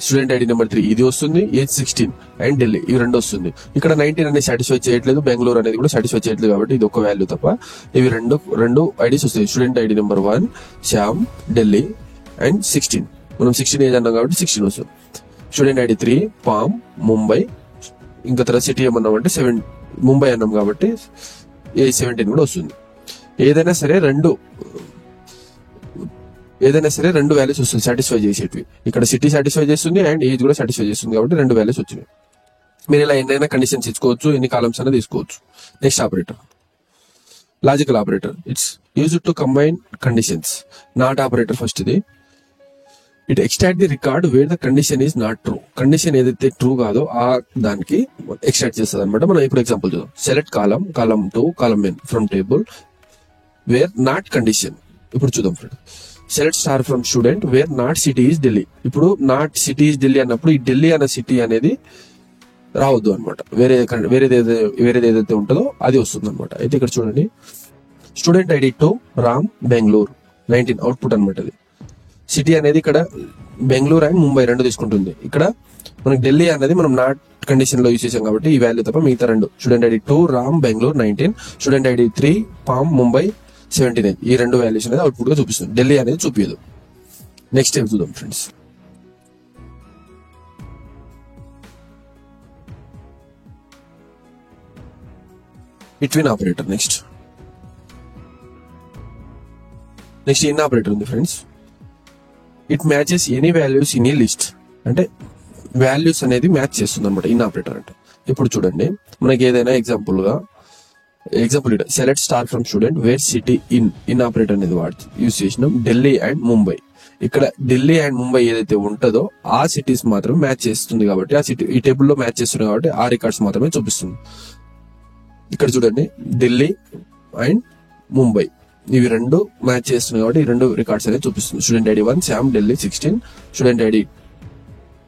స్టూడెంట్ ఐడి నెంబర్ 3 ఇది వస్తుంది, ఏజ్ 16 అండ్ ఢిల్లీ ఇవి రెండు వస్తుంది. ఇక్కడ 19 అనేది సాటిస్ఫై చేయట్లేదు, బెంగళూరు అనేది కూడా సాటిస్ఫై చేయట్లేదు కాబట్టి ఇది ఒక వాల్యూ తప్ప ఇవి రెండు ఐడీస్ వస్తాయి. Student ID number 1 Shyam Delhi and 16. మనం 16 ఏజ్ అన్నాం కాబట్టి 16 వస్తుంది. స్టూడెంట్ ఐడి 3 పామ్ ముంబై, ఇంకా తర్వాత సిటీ ఏమన్నామంటే ముంబై అన్నాం కాబట్టి ఏజ్ 17 కూడా వస్తుంది. ఏదైనా సరే రెండు వాల్యూస్ వస్తుంది సాటిస్ఫై చేసేటివి. ఇక్కడ సిటీ సాటిస్ఫై చేస్తుంది అండ్ ఏజ్ కూడా సాటిస్ఫై చేస్తుంది కాబట్టి రెండు వాల్యూస్ వచ్చినాయి. మీరు ఇలా ఎన్నైనా కండిషన్స్ ఇచ్చుకోవచ్చు, ఎన్ని కాలమ్స్ అయినా తీసుకోవచ్చు. Next operator logical operator. It's used to combine conditions. Not operator first ఇది. It extract the record where the condition is not true. Condition ఏదైతే ట్రూ కాదో ఆ దానికి ఎక్స్ట్రాక్ట్ చేస్తుంది అనమాట. మనం ఇప్పుడు ఎగ్జాంపుల్ చూద్దాం. Select column 2, column n from table where not condition. ఇప్పుడు చూద్దాం friend. Select star from student where not city is Delhi. ఇప్పుడు నాట్ సిటీ ఈజ్ ఢిల్లీ అన్నప్పుడు ఈ ఢిల్లీ అనే సిటీ అనేది రావద్దు అనమాట, వేరేది ఏదైతే ఉంటుందో అది వస్తుంది అనమాట. అయితే ఇక్కడ చూడండి student ID 2 Ram Bengaluru 19 output అనమాట. అది సిటీ అనేది ఇక్కడ బెంగళూరు అండ్ ముంబై రెండు తీసుకుంటుంది. ఇక్కడ మనకి ఢిల్లీ అనేది మనం నాట్ కండిషన్ లో యూజ్ చేసాం కాబట్టి ఈ వాల్యూ తప్ప మిగతా రెండు student ID 2 Ram Bengaluru 19, student ID 3 Pam Mumbai 79 ఈ రెండు వాల్యూస్ అనేది అవుట్పుట్ గా చూపిస్తుంది. ఢిల్లీ అనేది చూపించదు. నెక్స్ట్ ఏం చూద్దాం friends. Between operator. Next in operator ఉంది friends. It matches any values in a list. అంటే వాల్యూస్ అనేది మ్యాచ్ చేస్తుంది అనమాట ఇన్ ఆపరేటర్ అంటే. ఇప్పుడు చూడండి, మనకి ఏదైనా example select star from student where city in operator అనేది యూజ్ చేసినాం. ఢిల్లీ అండ్ ముంబై. ఇక్కడ ఢిల్లీ అండ్ ముంబై ఏదైతే ఉంటుందో ఆ సిటీస్ మాత్రం మ్యాచ్ చేస్తుంది కాబట్టి, ఆ సిటీ ఈ టేబుల్లో మ్యాచ్ చేస్తుంది కాబట్టి ఆ రికార్డ్స్ మాత్రమే చూపిస్తుంది. ఇక్కడ చూడండి, ఢిల్లీ అండ్ ముంబై ఇవి రెండు మ్యాచ్ చేస్తున్నాయి కాబట్టి ఈ రెండు రికార్డ్స్ అనేది చూపిస్తుంది. Student ID 1 Shyam, Delhi 16, student ID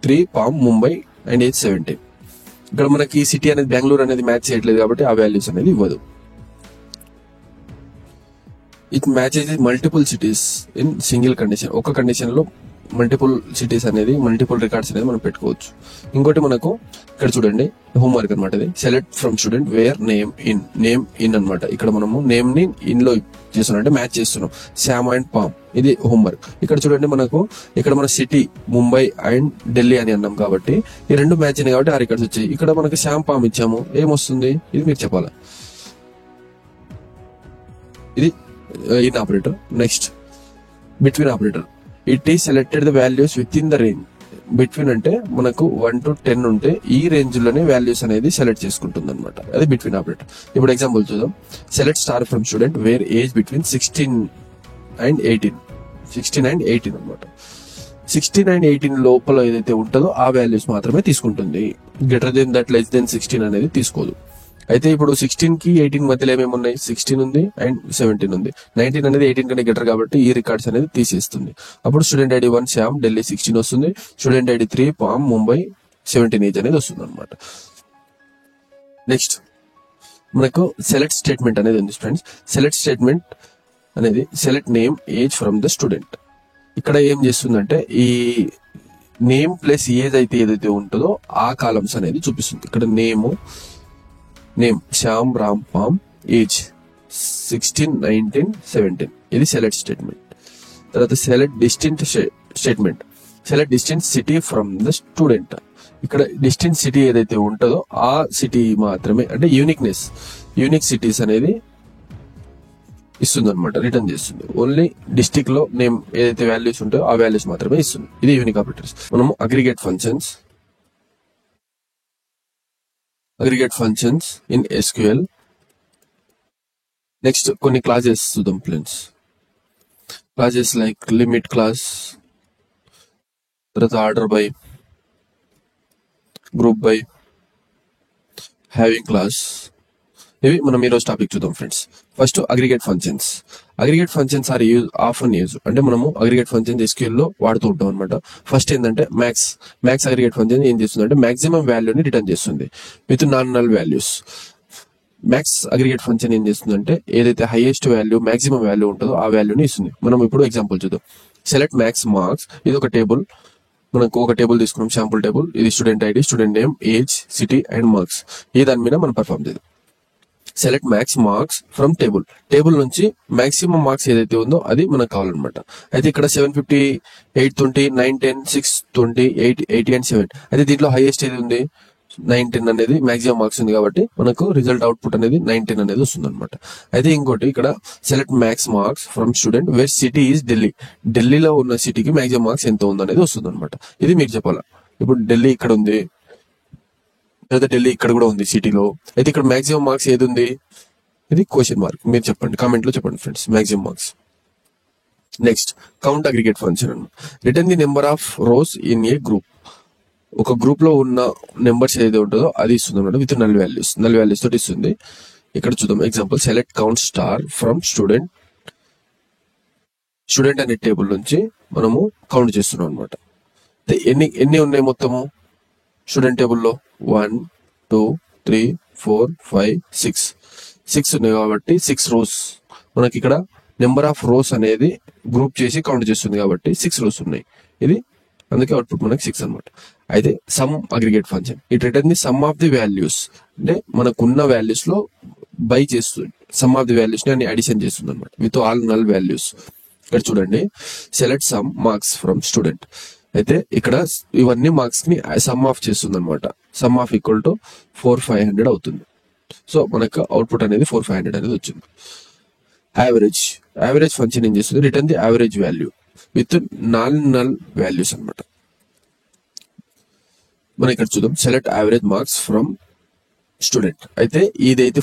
3 Pam, Mumbai and age 17. ఇక్కడ మనకి సిటీ అనేది బెంగళూరు అనేది మ్యాచ్ చేయట్లేదు కాబట్టి ఆ వాల్యూస్ అనేది ఇవ్వదు. It matches multiple cities in single condition. ఒక కండిషన్ లో మల్టిపుల్ సిటీస్ అనేది మల్టిపుల్ రికార్డ్స్ అనేది మనం పెట్టుకోవచ్చు. ఇంకోటి మనకు ఇక్కడ చూడండి, హోంవర్క్ అనమాట. ఇది select from student where name in అనమాట. ఇక్కడ మనము నేమ్ ని ఇన్ లో చేస్తున్నాం, అంటే మ్యాచ్ చేస్తున్నాం. శ్యామ్ అండ్ పామ్ ఇది హోంవర్క్. ఇక్కడ చూడండి, మనకు ఇక్కడ మన సిటీ ముంబై అండ్ ఢిల్లీ అని అన్నాం కాబట్టి ఈ రెండు మ్యాచ్ అయినాయి కాబట్టి ఆ రికార్డ్స్ వచ్చాయి. ఇక్కడ మనకి శ్యామ్ పామ్ ఇచ్చాము, ఏమొస్తుంది ఇది మీరు చెప్పాలి. ఇది in operator. Next between operator. It is selected the values with in the range. Between అంటే మనకు 1 to 10 ఉంటే ఈ రేంజ్ లోనే వాల్యూస్ అనేది సెలెక్ట్ చేసుకుంటుంది అనమాట. అది బిట్వీన్ ఆపరేటర్. ఇప్పుడు ఎగ్జాంపుల్ చూద్దాం. Select star from student where age between 16 and 18 అనమాట. 16 and 18 లోపల ఏదైతే ఉంటుందో ఆ వాల్యూస్ మాత్రమే తీసుకుంటుంది. Greater than that, less than 16 అనేది తీసుకోదు. అయితే ఇప్పుడు 16 కి 18 మధ్యలో ఏమేమి ఉన్నాయి? 16 ఉంది అండ్ 17 ఉంది. 19 అనేది 18 కంటే గెటర్ కాబట్టి ఈ రికార్డ్స్ అనేది తీసేస్తుంది. అప్పుడు స్టూడెంట్ ఐడి 1 శ్యామ్, ఢిల్లీ 16 వస్తుంది. Student ID 3 Pam, Mumbai 17 age అనేది వస్తుంది అనమాట. నెక్స్ట్ మనకు సెలెక్ట్ స్టేట్మెంట్ అనేది ఉంది ఫ్రెండ్స్. సెలెక్ట్ స్టేట్మెంట్ అనేది select name age from the student. ఇక్కడ ఏం చేస్తుందంటే ఈ నేమ్ ప్లస్ ఏజ్ అయితే ఏదైతే ఉంటుందో ఆ కాలమ్స్ అనేది చూపిస్తుంది. ఇక్కడ name Shyam, Ram, palm, age 16, 19, 17 ఇది సెలెక్ట్ స్టేట్మెంట్. తర్వాత select distinct statement. Select distinct city from the student. ఇక్కడ డిస్టింక్ట్ సిటీ ఏదైతే ఉంటుందో ఆ సిటీ మాత్రమే, అంటే యూనిక్ సిటీస్ అనేది ఇస్తుంది అనమాట, రిటర్న్ చేస్తుంది. ఓన్లీ డిస్ట్రిక్ట్ లో నేమ్ ఏదైతే వాల్యూస్ ఉంటాయో ఆ వాల్యూస్ మాత్రమే ఇస్తుంది. ఇది యూనిక్ ఆపరేటర్స్. మనము aggregate functions in SQL. Next కొన్ని క్లాసెస్ చూద్దాం friends. Clauses like limit clause, తర్వాత order by, group by, having clause. ఇవి మనం ఈరోజు టాపిక్ చూద్దాం friends. First aggregate functions. Aggregate functions are often use, అంటే మనము అగ్రిగేట్ ఫంక్షన్స్ SQL లో వాడుతూ ఉంటాం అనమాట. ఫస్ట్ ఏంటంటే మ్యాక్స్ అగ్రిగేట్ ఫంక్షన్ ఏం చేస్తుంది అంటే మాక్సిమం వాల్యూని రిటర్న్ చేస్తుంది with non null values. Max aggregate function ఏం చేస్తుందంటే ఏదైతే హైయెస్ట్ వాల్యూ మాక్సిమం వాల్యూ ఉంటుందో ఆ వాల్యూని ఇస్తుంది. మనం ఇప్పుడు ఎగ్జాంపుల్ చూద్దాం. Select max marks. ఇది ఒక టేబుల్. మనకు ఒక టేబుల్ తీసుకున్నాం, శాంపుల్ టేబుల్. ఇది student ID, student name, age, city and marks. ఈ దాని మీద మనం పర్ఫామ్ చేద్దాం. Select max marks from table నుంచి మాక్సిమం మార్క్స్ ఏదైతే ఉందో అది మనకు కావాలన్నమాట. అయితే ఇక్కడ 750, 820, 9, 10, 6, 20, 8, 80 and 7. అయితే దీంట్లో హైయెస్ట్ ఏది ఉంది? 19 అనేది మాక్సిమం మార్క్స్ ఉంది కాబట్టి మనకు రిజల్ట్ అవుట్పుట్ అనేది 19 అనేది వస్తుంది అనమాట. అయితే ఇంకోటి ఇక్కడ select max marks from student where city is ఢిల్లీలో ఉన్న సిటీకి మాక్సిమం మార్క్స్ ఎంత ఉంది అనేది వస్తుంది అనమాట. ఇది మీకు చెప్పాలా. ఇప్పుడు ఢిల్లీ ఇక్కడ ఉంది, లేదా ఢిల్లీ ఇక్కడ కూడా ఉంది సిటీలో. అయితే ఇక్కడ మాక్సిమం మార్క్స్ ఏది ఉంది? ఇది క్వశ్చన్ మార్క్. మీరు చెప్పండి, కామెంట్ లో చెప్పండి friends maximum marks. Next count aggregate function. Return the number of rose in A group. ఒక గ్రూప్ లో ఉన్న నెంబర్స్ ఏదైతే ఉంటుందో అది ఇస్తుంది అనమాట విత్ నల్ వాల్యూస్ తోటి ఇస్తుంది. ఇక్కడ చూద్దాం example. Select count star from student అనే టేబుల్ నుంచి మనము కౌంట్ చేస్తున్నాం అనమాట. ఎన్ని ఉన్నాయి మొత్తము స్టూడెంట్ టేబుల్లో? 1, 2, 3, 4, 5, 6 ఉన్నాయి కాబట్టి 6 రోస్. మనకి ఇక్కడ నెంబర్ ఆఫ్ రోస్ అనేది గ్రూప్ చేసి కౌంట్ చేస్తుంది కాబట్టి 6 రోస్ ఉన్నాయి. ఇది అందుకే అవుట్పుట్ మనకి 6 అనమాట. అయితే some aggregate function. It return the some of the values. అంటే మనకున్న వాల్యూస్ లో బై చేస్తుంది, సమ్ ఆఫ్ ది వాల్యూస్ ని అడిషన్ చేస్తుంది అనమాట విత్ ఆల్ నల్ వాల్యూస్. ఇక్కడ చూడండి, select some marks from student. అయితే ఇక్కడ ఇవన్నీ మార్క్స్ ని సమ్ ఆఫ్ చేస్తుంది అనమాట. సమ్ ఆఫ్ ఈక్వల్ టు 4500 అవుతుంది. సో మనకు అవుట్పుట్ అనేది 4500 అనేది వచ్చింది. యావరేజ్ ఫంక్షన్ ఏం చేస్తుంది, return the average value with null values అనమాట. మనం ఇక్కడ చూద్దాం, select average marks from student. అయితే ఇదైతే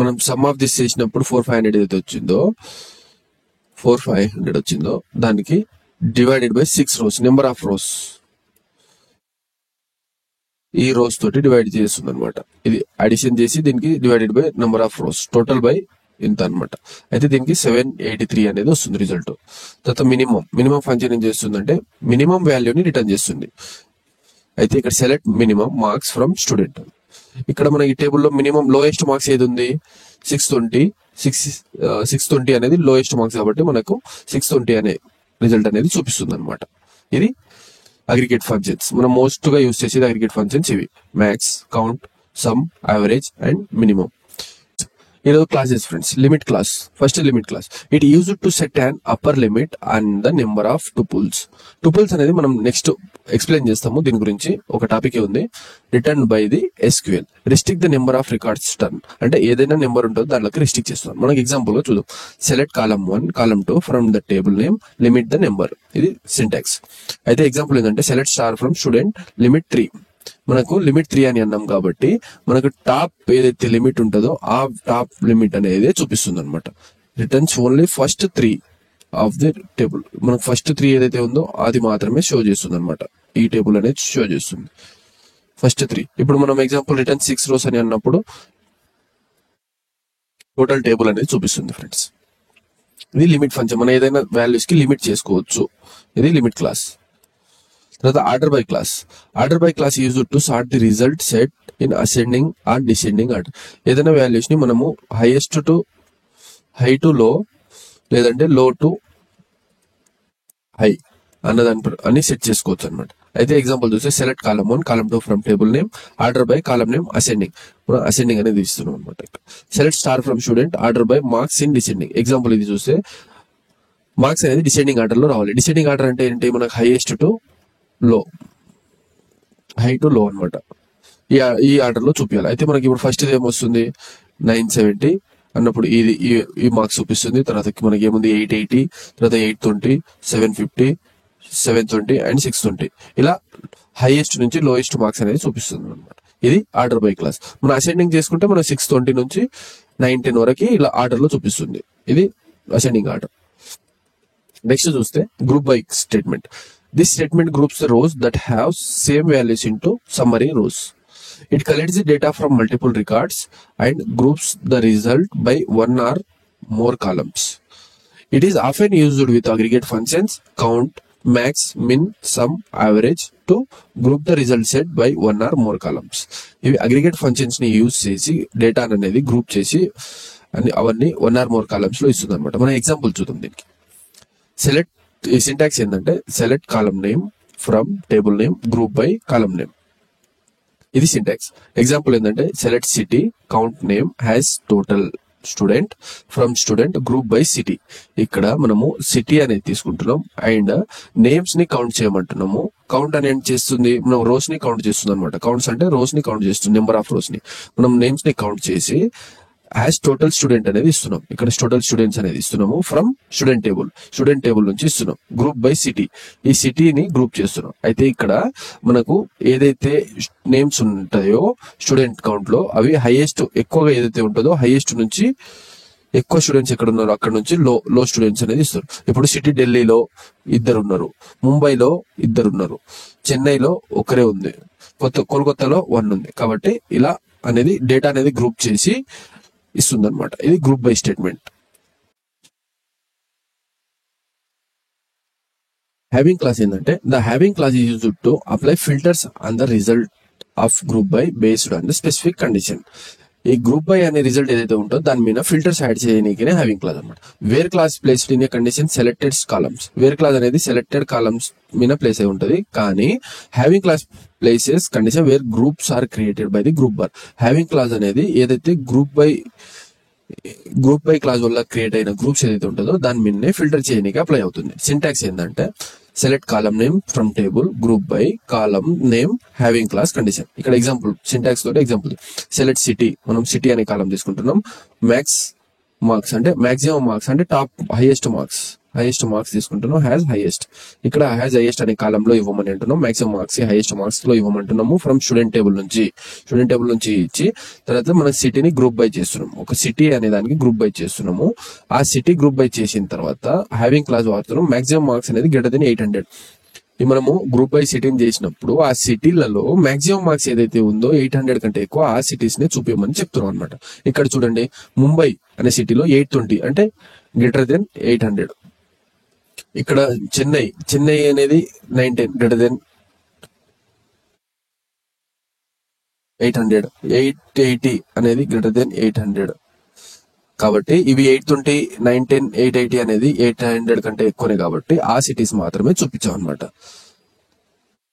మనం సమ్ ఆఫ్ దిస్ చేసినప్పుడు 4500 ఏదైతే వచ్చిందో 4500 వచ్చిందో దానికి divided by 6 rows, number of rose, ఈ రోస్ తోటి డివైడ్ చేస్తుంది అనమాట. ఇది అడిషన్ చేసి దీనికి divided by number of rose, total by ఇంత అనమాట. అయితే దీనికి 783 అనేది వస్తుంది రిజల్ట్. తర్వాత మినిమం ఫంక్షన్ ఏం చేస్తుందంటే మినిమం వాల్యూని రిటర్న్ చేస్తుంది. అయితే ఇక్కడ select minimum marks from student. ఇక్కడ మన ఈ టేబుల్లో మినిమం లోయెస్ట్ మార్క్స్ ఏది ఉంది, 620 అనేది లోయెస్ట్ మార్క్స్ కాబట్టి మనకు 620 అనే రిజల్ట్ అనేది చూపిస్తుంది అనమాట. ఇది అగ్రిగేట్ ఫంక్షన్స్. మనం మోస్ట్ గా యూజ్ చేసేది అగ్రిగేట్ ఫంక్షన్స్ ఇవి, max, count, sum, average and minimum. ఈరోజు clauses friends, limit clause. First limit clause, it use to set an upper limit and the number of tuples. Tuples అనేది మనం next explain చేస్తాము. దీని గురించి ఒక topic ఉంది, written by the SQL. Restrict the number of records turn, అంటే ఏదైనా number ఉంటుందో దానికి రిస్ట్రిక్ట్ చేస్తాం. మనకి ఎగ్జాంపుల్ గా చూద్దాం, select column 1 column 2 from the table name limit the number. ఇది సింటాక్స్. అయితే ఎగ్జాంపుల్ ఏంటంటే select star from student limit 3. మనకు లిమిట్ 3 అని అన్నాం కాబట్టి మనకు టాప్ ఏదైతే లిమిట్ ఉంటుందో ఆ టాప్ లిమిట్ అనేది చూపిస్తుంది అనమాట. Returns only first 3 of the table. మనకు ఫస్ట్ 3 ఏదైతే ఉందో అది మాత్రమే షో చేస్తుంది అనమాట. ఈ టేబుల్ అనేది షో చేస్తుంది ఫస్ట్ 3. ఇప్పుడు మనం ఎగ్జాంపుల్ రిటర్న్ 6 rows అని అన్నప్పుడు టోటల్ టేబుల్ అనేది చూపిస్తుంది ఫ్రెండ్స్. ఇది లిమిట్ ఫంక్షన్. మనం ఏదైనా వాల్యూస్ కి లిమిట్ చేసుకోవచ్చు. ఇది లిమిట్ క్లాస్. తర్వాత order by class. Order by class use to sort the result set in ascending are descending order. ఏదైనా వాల్యూస్ ని మనము హైయెస్ట్ టు హై టు లో లేదంటే లో టు హై అని సెట్ చేసుకోవచ్చు అనమాట. అయితే ఎగ్జాంపుల్ చూస్తే select column 1 column 2 from table name order by column name ascending. మనం అసెండింగ్ అనేది ఇస్తున్నాం అనమాట. Select star from student order by marks in descending. Example ఇది చూస్తే మార్క్స్ అనేది డిసెండింగ్ ఆర్డర్ లో రావాలి. డిసెండింగ్ ఆర్డర్ అంటే ఏంటి, మనకు హైయెస్ట్ టు లో, హై టు లో అనమాట. ఈ ఆర్డర్ లో చూపించాలి. అయితే మనకి ఇప్పుడు ఫస్ట్ ఏమొస్తుంది 970 అన్నప్పుడు ఇది ఈ మార్క్స్ చూపిస్తుంది. తర్వాత మనకి ఏముంది 880, తర్వాత 820, 750, 720 అండ్ 620. ఇలా హైయెస్ట్ నుంచి లోయెస్ట్ మార్క్స్ అనేది చూపిస్తుంది అనమాట. ఇది ఆర్డర్ బై క్లాస్. మనం అసెండింగ్ చేసుకుంటే మనం 620 నుంచి 910 వరకు ఇలా ఆర్డర్ లో చూపిస్తుంది. ఇది అసెండింగ్ ఆర్డర్. నెక్స్ట్ చూస్తే group by statement. This statement groups the rows that have same values into summary rows. It collects the data from multiple records and groups the result by one or more columns. It is often used with aggregate functions, count, max, min, sum, average to group the result set by one or more columns. ఇవి aggregate functions ని use చేసి data అనేది group చేసి అవన్నీ one or more columns లో ఇస్తుంది అనమాట. మనం ఎగ్జాంపుల్ చూద్దాం దీనికి. సెలెక్ట్ ఈ సింటాక్స్ ఏంటంటే select column name from table name group by column name. ఇది సింటాక్స్. ఎగ్జాంపుల్ ఏంటంటే select city count name has total student from student group by city. ఇక్కడ మనము సిటీ అనేది తీసుకుంటున్నాం అండ్ నేమ్స్ ని కౌంట్ చేయమంటున్నాము. కౌంట్ అనేది చేస్తుంది, మనం రోస్ ని కౌంట్ చేస్తుంది అనమాట. కౌంట్స్ అంటే రోస్ ని కౌంట్ చేస్తుంది, నెంబర్ ఆఫ్ రోస్ ని. మనం నేమ్స్ ని కౌంట్ చేసి యాజ్ టోటల్ స్టూడెంట్ అనేది ఇస్తున్నాం. ఇక్కడ టోటల్ స్టూడెంట్స్ అనేది ఇస్తున్నాము ఫ్రమ్ స్టూడెంట్ టేబుల్ నుంచి ఇస్తున్నాం. గ్రూప్ బై సిటీ, ఈ సిటీని గ్రూప్ చేస్తున్నాం. అయితే ఇక్కడ మనకు ఏదైతే నేమ్స్ ఉంటాయో స్టూడెంట్ కౌంట్ లో అవి హైయెస్ట్ ఎక్కువగా ఏదైతే ఉంటుందో హైయెస్ట్ నుంచి ఎక్కువ స్టూడెంట్స్ ఎక్కడ ఉన్నారో అక్కడ నుంచి లో స్టూడెంట్స్ అనేది ఇస్తారు. ఇప్పుడు సిటీ ఢిల్లీలో 2 ఉన్నారు, ముంబైలో 2 ఉన్నారు, చెన్నైలో ఒకరే ఉంది, కోల్కతాలో 1 ఉంది. కాబట్టి ఇలా అనేది డేటా అనేది గ్రూప్ చేసి ఇస్తుంది అనమాట. ఇది group by statement. Having clause ఏంటంటే the having clause is used to apply filters on the result of group by based on the specific condition. ఈ గ్రూప్ బై అనే రిజల్ట్ ఏదైతే ఉంటుందో దాని మీద ఫిల్టర్స్ యాడ్ చేయడానికే హ్యావింగ్ క్లాస్ అనమాట. Where clause placed in a condition selected columns. Where clause అనేది selected columns మీద ప్లేస్ అయి ఉంటుంది, కానీ having clause places condition where groups are created by the group bar. Having class అనేది ఏదైతే group by group by clause వల్ల create అయిన groups ఏదైతే ఉంటుందో దాని మీదనే ఫిల్టర్ చేయడానికి అప్లై అవుతుంది. సింటాక్స్ ఏంటంటే select column name from table group by column name having class condition. ఇక్కడ ఎగ్జాంపుల్ సింటాక్స్ తోటి ఎగ్జాంపుల్ సెలెక్ట్ సిటీ, మనం సిటీ అనే కాలం తీసుకుంటున్నాం. మ్యాక్స్ మార్క్స్ అంటే మాక్సిమం మార్క్స్ అంటే టాప్ హైయెస్ట్ మార్క్స్ తీసుకుంటున్నాం. హ్యాజ్ హైయెస్ట్, ఇక్కడ హ్యాజ్ హైయెస్ట్ అనే కాలంలో ఇవ్వమని అంటున్నాం. మాక్సిమం మార్క్స్ హైయెస్ట్ మార్క్స్ లో ఇవ్వమంటున్నాము. ఫ్రమ్ స్టూడెంట్ టేబుల్ నుంచి ఇచ్చి తర్వాత మన సిటీని గ్రూప్ బై చేస్తున్నాం. ఒక సిటీ అనే దానికి గ్రూప్ బై చేస్తున్నాము. ఆ సిటీ గ్రూప్ బై చేసిన తర్వాత హ్యావింగ్ క్లాస్ వాడుతున్నాం. మాక్సిమం మార్క్స్ అనేది గ్రేటర్ దెన్ 800. మనము గ్రూప్ బై సిటీని చేసినప్పుడు ఆ సిటీలలో మాక్సిమం మార్క్స్ ఏదైతే ఉందో 800 కంటే ఎక్కువ ఆ సిటీస్ ని చూపించమని చెప్తున్నాం అనమాట. ఇక్కడ చూడండి, ముంబై అనే సిటీలో 820 అంటే గ్రేటర్ దెన్ 800. ఇక్కడ చెన్నై అనేది 910 గ్రేటర్ దెన్ 800. 880 అనేది గ్రేటర్ దెన్ 800. కాబట్టి ఇవి 820, 910, 880 అనేది 800 కంటే ఎక్కువనే కాబట్టి ఆ సిటీస్ మాత్రమే చూపించాం అనమాట.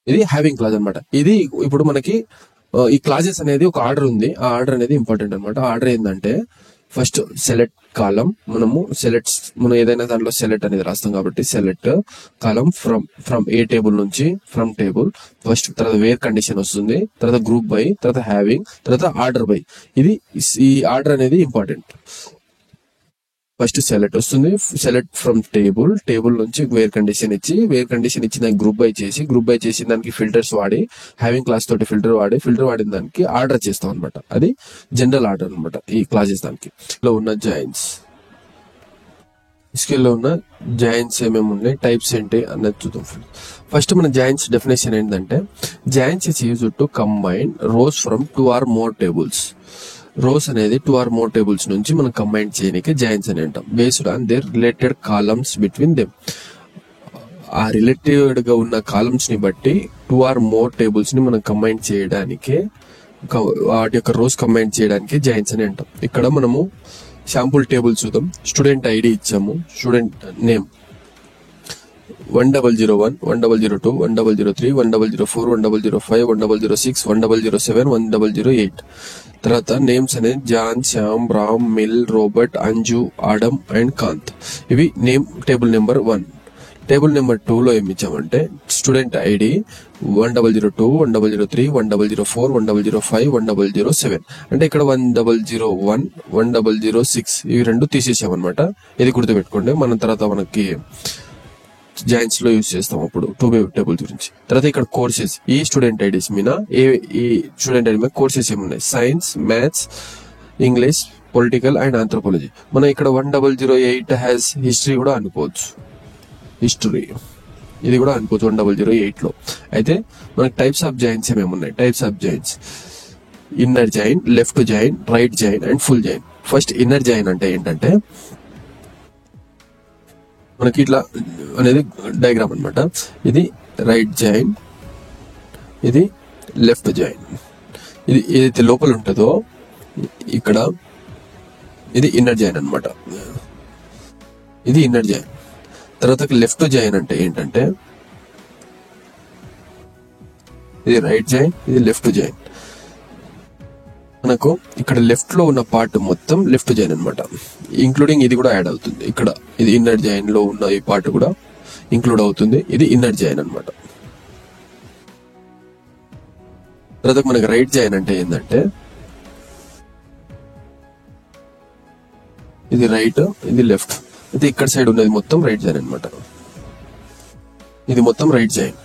ఇది హ్యావింగ్ క్లాజ్ అనమాట. ఇది ఇప్పుడు మనకి ఈ క్లాజెస్ అనేది ఒక ఆర్డర్ ఉంది. ఆ ఆర్డర్ అనేది ఇంపార్టెంట్ అనమాట. ఆర్డర్ ఏంటంటే ఫస్ట్ సెలెక్ట్ కాలం, మనం ఏదైనా దాంట్లో సెలెక్ట్ అనేది రాస్తాం కాబట్టి select column from A table నుంచి ఫ్రమ్ టేబుల్ ఫస్ట్, తర్వాత వేర్ కండిషన్ వస్తుంది, తర్వాత గ్రూప్ బై, తర్వాత హ్యావింగ్, తర్వాత ఆర్డర్ బై. ఈ ఆర్డర్ అనేది ఇంపార్టెంట్. ఫస్ట్ సెలెక్ట్ వస్తుంది, సెలెక్ట్ ఫ్రమ్ టేబుల్ నుంచి వేర్ కండిషన్ ఇచ్చి దానికి గ్రూప్ బై చేసి దానికి ఫిల్టర్స్ వాడి హ్యావింగ్ క్లాస్ తోటి ఫిల్టర్ వాడిన దానికి ఆర్డర్ చేస్తాం అనమాట. అది జనరల్ ఆర్డర్ అనమాట. ఈ క్లాసెస్ దానికి లో ఉన్న జాయిన్స్ స్కిల్ లో ఉన్న జాయిన్స్ ఏమేమి ఉన్నాయి, టైప్స్ ఏంటి అన్నది చూద్దాం. ఫస్ట్ మన జాయిన్స్ డెఫినేషన్ ఏంటంటే joins is used to combine rows from 2 or more tables. Rows అనేది 2 or more టేబుల్స్ నుంచి మనం కంబైన్ చేయడానికి జాయిన్స్ అని అంటాం. Based on their related columns between them. ఆ రిలేటెడ్ గా ఉన్న కాలమ్స్ ని బట్టి 2 or more టేబుల్స్ ని మనం కంబైన్ చేయడానికి, వాటి యొక్క రోస్ కంబైన్ చేయడానికి జాయిన్స్ అని అంటాం. ఇక్కడ మనము శాంపుల్ టేబుల్ చూద్దాం. స్టూడెంట్ ఐడి ఇచ్చాము, స్టూడెంట్ నేమ్ 1001, 1002, 1003, 1004, 1005, 1006, 1007, 1008. తర్వాత నేమ్స్ అనేది John, Shyam, Ram, Mill, Robert, Anju, Adam and Kant. ఇవి name table number 1. Table number 2 లో ఏమి ఇచ్చామంటే స్టూడెంట్ ఐడి 1002, 1003, 1004, 1005, 1007. అంటే ఇక్కడ 1001, 1006 ఇవి రెండు తీసేసామన్నమాట. ఇది గుర్తుపెట్టుకోండి. మనం తర్వాత మనకి జాయిన్స్ లో యూజ్ చేస్తాం అప్పుడు 2 టేబుల్ గురించి. తర్వాత ఇక్కడ కోర్సెస్, ఈ స్టూడెంట్ ఐడీస్ మీద కోర్సెస్ ఏమున్నాయి, science, maths, English, political and anthropology. మనం ఇక్కడ 1008 హ్యాస్ హిస్టరీ కూడా అనుకోవచ్చు. ఇది కూడా అనుకోవచ్చు 1008 లో. అయితే మనకి టైప్స్ ఆఫ్ జాయిన్స్ ఏమేమి ఉన్నాయి, types of joins inner join, left join, right join and full join. First inner join అంటే ఏంటంటే మనకి ఇట్లా అనేది డయాగ్రామ్ అనమాట. ఇది రైట్ జాయిన్, ఇది లెఫ్ట్ జాయిన్. ఇది ఏదైతే లోపల ఉంటుందో ఇక్కడ ఇది ఇన్నర్ జాయిన్ అనమాట. ఇది ఇన్నర్ జాయిన్. తర్వాత లెఫ్ట్ జాయిన్ అంటే ఏంటంటే ఇది రైట్ జాయిన్, ఇది లెఫ్ట్ జాయిన్. మనకు ఇక్కడ లెఫ్ట్ లో ఉన్న పార్ట్ మొత్తం లెఫ్ట్ జాయిన్ అనమాట. ఇంక్లూడింగ్ ఇది కూడా యాడ్ అవుతుంది. ఇక్కడ ఇది ఇన్నర్ జాయిన్ లో ఉన్న ఈ పార్ట్ కూడా ఇంక్లూడ్ అవుతుంది. ఇది ఇన్నర్ జాయిన్ అనమాట. తర్వాత మనకి రైట్ జాయిన్ అంటే ఏంటంటే ఇది రైట్, ఇది లెఫ్ట్. అయితే ఇక్కడ సైడ్ ఉన్నది మొత్తం రైట్ జాయిన్ అనమాట. ఇది మొత్తం రైట్ జాయిన్.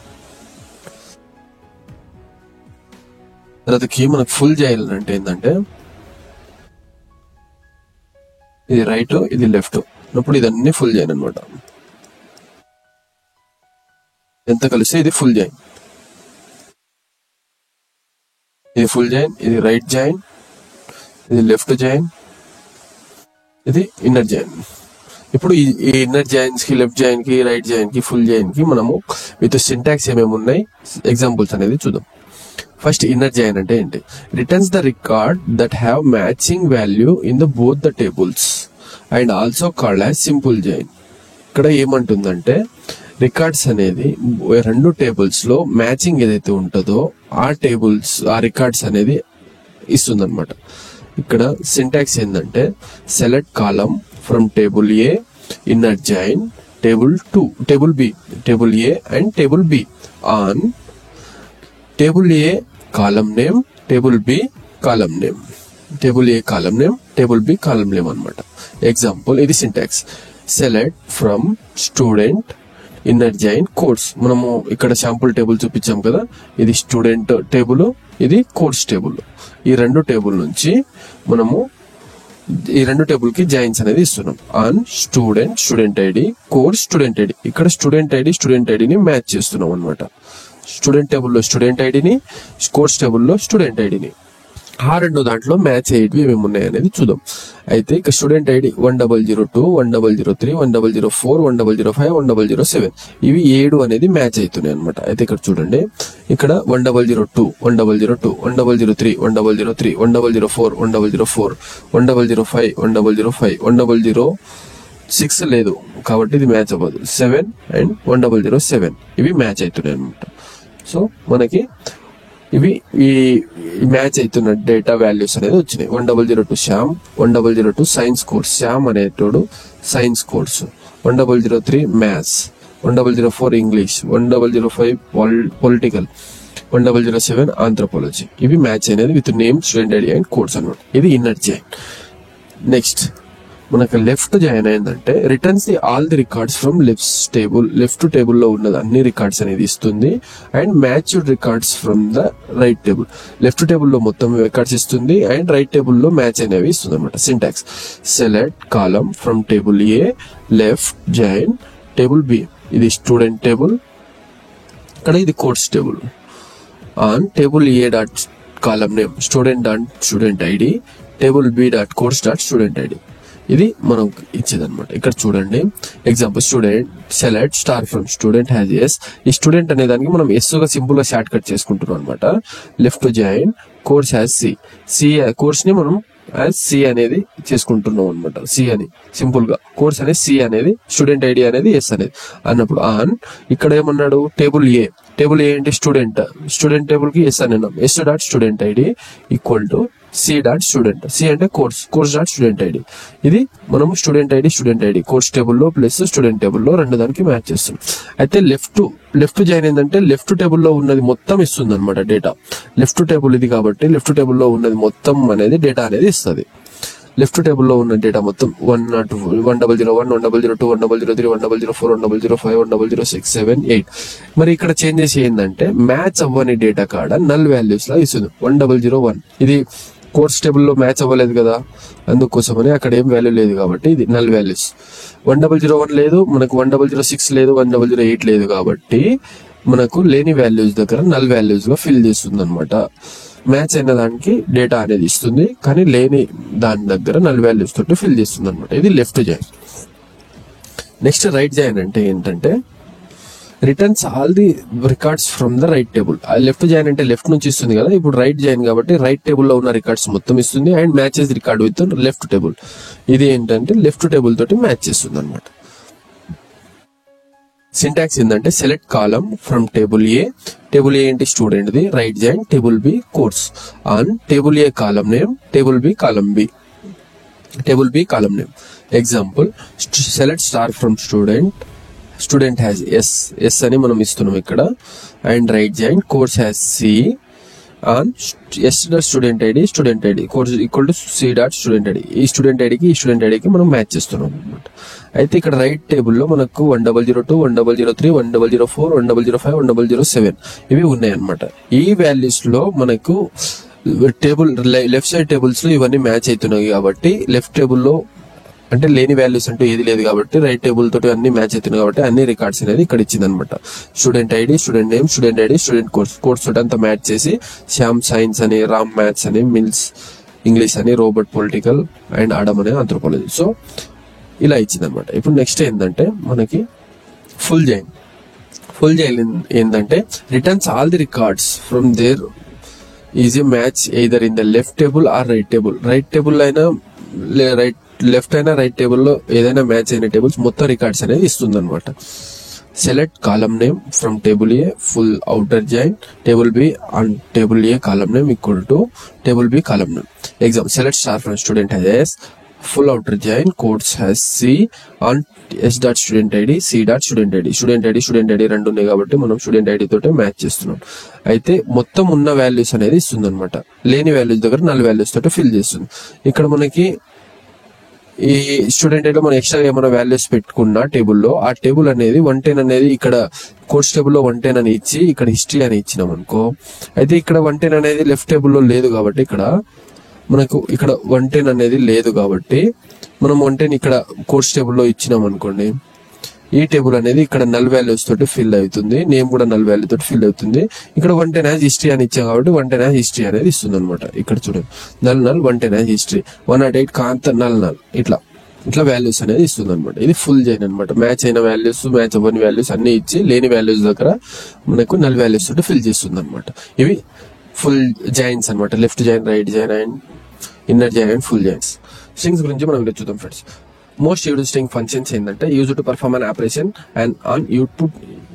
తర్వాతకి మనకు ఫుల్ జాయిన్ అంటే ఏంటంటే ఇది రైట్, ఇది లెఫ్ట్. అప్పుడు ఇదన్నీ ఫుల్ జాయిన్ అనమాట. ఎంత కలిస్తే ఇది ఫుల్ జాయిన్. ఇది ఫుల్ జాయిన్, ఇది రైట్ జాయిన్, ఇది లెఫ్ట్ జాయిన్, ఇది ఇన్నర్ జాయిన్. ఇప్పుడు ఈ ఇన్నర్ జాయిన్స్ కి, లెఫ్ట్ జాయిన్ కి, రైట్ జాయిన్ కి, ఫుల్ జాయిన్ కి మనము విత్ సింటాక్స్ ఏమేమి ఉన్నాయి, ఎగ్జాంపుల్స్ అనేది చూద్దాం. ఫస్ట్ ఇన్నర్ జాయిన్ అంటే ఏంటి, returns the record that have matching value in the both the tables and also called as simple join. ఇక్కడ ఏమంటుందంటే రికార్డ్స్ అనేది రెండు టేబుల్స్ లో మ్యాచింగ్ ఏదైతే ఉంటుందో ఆ రికార్డ్స్ అనేది ఇస్తుంది అనమాట. ఇక్కడ సింటాక్స్ ఏంటంటే select column from table A inner join table A and table B on table A column name table B column name table A column name table B column name అనమాట. Example ఇది syntax. Select from student inner join course. మనము ఇక్కడ sample table చూపించాం కదా, ఇది student table, ఇది course table. ఈ రెండు టేబుల్ నుంచి మనము ఈ రెండు టేబుల్ కి జాయిన్స్ అనేది ఇస్తున్నాం. On student ID course student ID. ఇక్కడ స్టూడెంట్ ఐడిని మ్యాచ్ చేస్తున్నాం అనమాట. స్టూడెంట్ టేబుల్లో స్టూడెంట్ ఐడిని, కోర్స్ టేబుల్లో స్టూడెంట్ ఐడిని. ఆ రెండు దాంట్లో మ్యాచ్ అయ్యేటివి ఏమేమి ఉన్నాయి అనేది చూద్దాం. అయితే ఇక స్టూడెంట్ ఐడి 1002, 1003, 1004, 1005, 1007 ఇవి 7 అనేది మ్యాచ్ అవుతున్నాయి అనమాట. అయితే ఇక్కడ చూడండి, ఇక్కడ 1002, 1002, 1003, 1003, 1004, 1004, 1005, 1005, 1006 లేదు కాబట్టి ఇది మ్యాచ్ అవ్వదు. 7 అండ్ 1007 ఇవి మ్యాచ్ అవుతున్నాయి అనమాట. సో మనకి ఇవి ఈ మ్యాచ్ అవుతున్న డేటా వాల్యూస్ అనేది వచ్చినాయి. 1002 శ్యామ్, 1002 సైన్స్ కోర్స్, శ్యామ్ అనేటోడు science course, 1003 maths, 1004 English, 1005 political, 1007 anthropology. ఇవి మ్యాచ్ అనేది with name, student ID and course అనమాట. ఇది ఇన్నర్ జాయిన్. నెక్స్ట్ మనకు లెఫ్ట్ జాయిన్ అయిందంటే returns all the records from left table లో ఉన్నది అన్ని రికార్డ్స్ అనేది ఇస్తుంది. And matched records from the right table. Left table లో మొత్తం రికార్డ్స్ ఇస్తుంది అండ్ రైట్ టేబుల్ లో మ్యాచ్ అనేవి ఇస్తుంది అనమాట. Syntax select column from table A left join table B. ఇది స్టూడెంట్ టేబుల్, ఇక్కడ ఇది course table. On table A dot column name student ID table B dot course dot student ID. ఇది మనం ఇచ్చేదన్నమాట. ఇక్కడ చూడండి example student select star from student as S. ఈ స్టూడెంట్ అనే దానికి మనం ఎస్ గా సింపుల్ గా షార్ట్ కట్ చేసుకుంటున్నాం అనమాట. Left join course as C course ని మనం సి అనేది చేసుకుంటున్నాం అనమాట. సి అని సింపుల్ గా కోర్స్ అనేది సి అనేది, స్టూడెంట్ ఐడి అనేది ఎస్ అనేది అన్నప్పుడు ఆన్ ఇక్కడ ఏమన్నాడు టేబుల్ ఏ ఏంటి స్టూడెంట్ టేబుల్ కి ఎస్ అని అన్నాం. S dot student ID equal to C dot student. C అంటే కోర్స్ డాట్ స్టూడెంట్ ఐడి. ఇది మనము స్టూడెంట్ ఐడి కోర్స్ టేబుల్లో ప్లస్ స్టూడెంట్ టేబుల్లో రెండు దానికి మ్యాచ్ చేస్తున్నాం. అయితే లెఫ్ట్ జాయిన్ ఏంటంటే లెఫ్ట్ టేబుల్లో ఉన్నది మొత్తం ఇస్తుంది అనమాట డేటా. లెఫ్ట్ టేబుల్ ఇది కాబట్టి లెఫ్ట్ టేబుల్లో ఉన్నది మొత్తం అనేది డేటా అనేది ఇస్తుంది. లెఫ్ట్ టేబుల్లో ఉన్న డేటా మొత్తం 1001, 1002, 1003, 1004, 1005, 1006, 7, 8. మరి ఇక్కడ చేంజెస్ ఏంటంటే మ్యాచ్ అవ్వని డేటా కాడ నల్ వాల్యూస్ లా ఇస్తుంది. 1001 ఇది కోర్స్ టేబుల్లో మ్యాచ్ అవ్వలేదు కదా, అందుకోసమని అక్కడ ఏం వాల్యూ లేదు కాబట్టి ఇది నల్ వాల్యూస్. 1001 లేదు మనకు, 1006 లేదు, 1008 లేదు కాబట్టి మనకు లేని వాల్యూస్ దగ్గర నల్ వాల్యూస్ గా ఫిల్ చేస్తుంది అనమాట. మ్యాచ్ అయిన దానికి డేటా అనేది ఇస్తుంది కానీ లేని దాని దగ్గర నల్ వాల్యూస్ తోటి ఫిల్ చేస్తుంది అనమాట. ఇది left join. Next right join అంటే ఏంటంటే returns all the records from the right table. Left join అంటే లెఫ్ట్ నుంచి ఇస్తుంది కదా, ఇప్పుడు రైట్ జాయిన్ కాబట్టి రైట్ టేబుల్ లో ఉన్న రికార్డ్స్ మొత్తం ఇస్తుంది and matches record with left table. ఇది ఏంటంటే లెఫ్ట్ టేబుల్ తోటి మ్యాచ్ చేస్తుంది అనమాట. సింటాక్స్ ఏంటంటే select column from table A ఏంటి స్టూడెంట్ ది, right join table B course. On table A column name table B column name. Example select star from student as S అని మనం ఇస్తున్నాం ఇక్కడ. And right join course as C. On S dot student ID course equal to C dot student ID. ఈ student ఐడికి మనం match చేస్తున్నాం అనమాట. అయితే ఇక్కడ రైట్ టేబుల్లో మనకు 1002, 1003, 1004, 1005, 1007 ఇవి ఉన్నాయి అనమాట. ఈ వాల్యూస్ లో మనకు టేబుల్ లెఫ్ట్ సైడ్ టేబుల్స్ లో ఇవన్నీ మ్యాచ్ అవుతున్నాయి కాబట్టి లెఫ్ట్ టేబుల్లో అంటే లేని వాల్యూస్ అంటూ ఏది లేదు కాబట్టి రైట్ టేబుల్ తోటి అన్ని మ్యాచ్ అవుతున్నాయి కాబట్టి అన్ని రికార్డ్స్ అనేది ఇక్కడ ఇచ్చింది అనమాట. Student ID, student name, student ID, student course తోటి అంతా మ్యాచ్ చేసి శ్యామ్ సైన్స్ అని, రామ్ మ్యాథ్స్ అని, మిల్స్ ఇంగ్లీష్ అని, రోబోట్ పొలిటికల్ అండ్ ఆడమ్ అనే ఆంథ్రోపాలజీ. సో ఇలా ఇచ్చింది అనమాట. ఇప్పుడు నెక్స్ట్ ఏంటంటే మనకి ఫుల్ జాయిన్ ఏంటంటే returns all the records from there is a match either in the left table or right table. Right table అయినా లెఫ్ట్ అయినా రైట్ టేబుల్లో ఏదైనా మ్యాచ్ అయిన టేబుల్స్ మొత్తం రికార్డ్స్ అనేది ఇస్తుంది అనమాట. select column name from table A full outer join table B and table A column name equal to table B column name. Example, select star from student has S, full outer join codes has C on S dot student ID C dot student ID. Student ID రెండు ఉన్నాయి కాబట్టి మనం student ID తోటే match చేస్తున్నాం. అయితే మొత్తం ఉన్న values అనేది ఇస్తుంది అనమాట. లేని వాల్యూస్ దగ్గర నల్ వాల్యూస్ తోటి ఫిల్ చేస్తుంది. ఇక్కడ మనకి ఈ స్టూడెంట్ ఐడిలో మనం ఎక్స్ట్రా ఏమైనా వాల్యూస్ పెట్టుకున్నా టేబుల్లో, ఆ టేబుల్ అనేది 110 అనేది ఇక్కడ కోర్స్ టేబుల్లో 110 అని ఇచ్చి ఇక్కడ హిస్టరీ అని ఇచ్చినాం అనుకో. అయితే ఇక్కడ 110 అనేది లెఫ్ట్ టేబుల్లో లేదు కాబట్టి ఇక్కడ మనకు ఇక్కడ 110 అనేది లేదు కాబట్టి మనం 110 ఇక్కడ కోర్స్ టేబుల్లో ఇచ్చినాం అనుకోండి. ఈ టేబుల్ అనేది ఇక్కడ నల్ వాల్యూస్ తోటి ఫిల్ అవుతుంది, నేమ్ కూడా నల్ వాల్యూ తోటి ఫిల్ అవుతుంది. ఇక్కడ 110 యాజ్ హిస్టరీ అని ఇచ్చాం కాబట్టి 110 యాజ్ హిస్టరీ అనేది ఇస్తుంది అనమాట. ఇక్కడ చూడండి నల్ 110 యాజ్ హిస్టరీ 108 కాంత నల్ ఇట్లా వాల్యూస్ అనేది ఇస్తుంది అనమాట. ఇది ఫుల్ జాయిన్ అనమాట. మ్యాచ్ అయిన వాల్యూస్, మ్యాచ్ అవ్వని వాల్యూస్ అన్ని ఇచ్చి లేని వాల్యూస్ దగ్గర మనకు నల్ వాల్యూస్ తోటి ఫిల్ చేస్తుంది అనమాట. ఇవి ఫుల్ జాయిన్స్ అనమాట. Left join, right join and inner join and full joins. Strings గురించి మనం ఇక్కడ చూద్దాం friends. Most used string functions ఏంటంటే use to perform an operation and on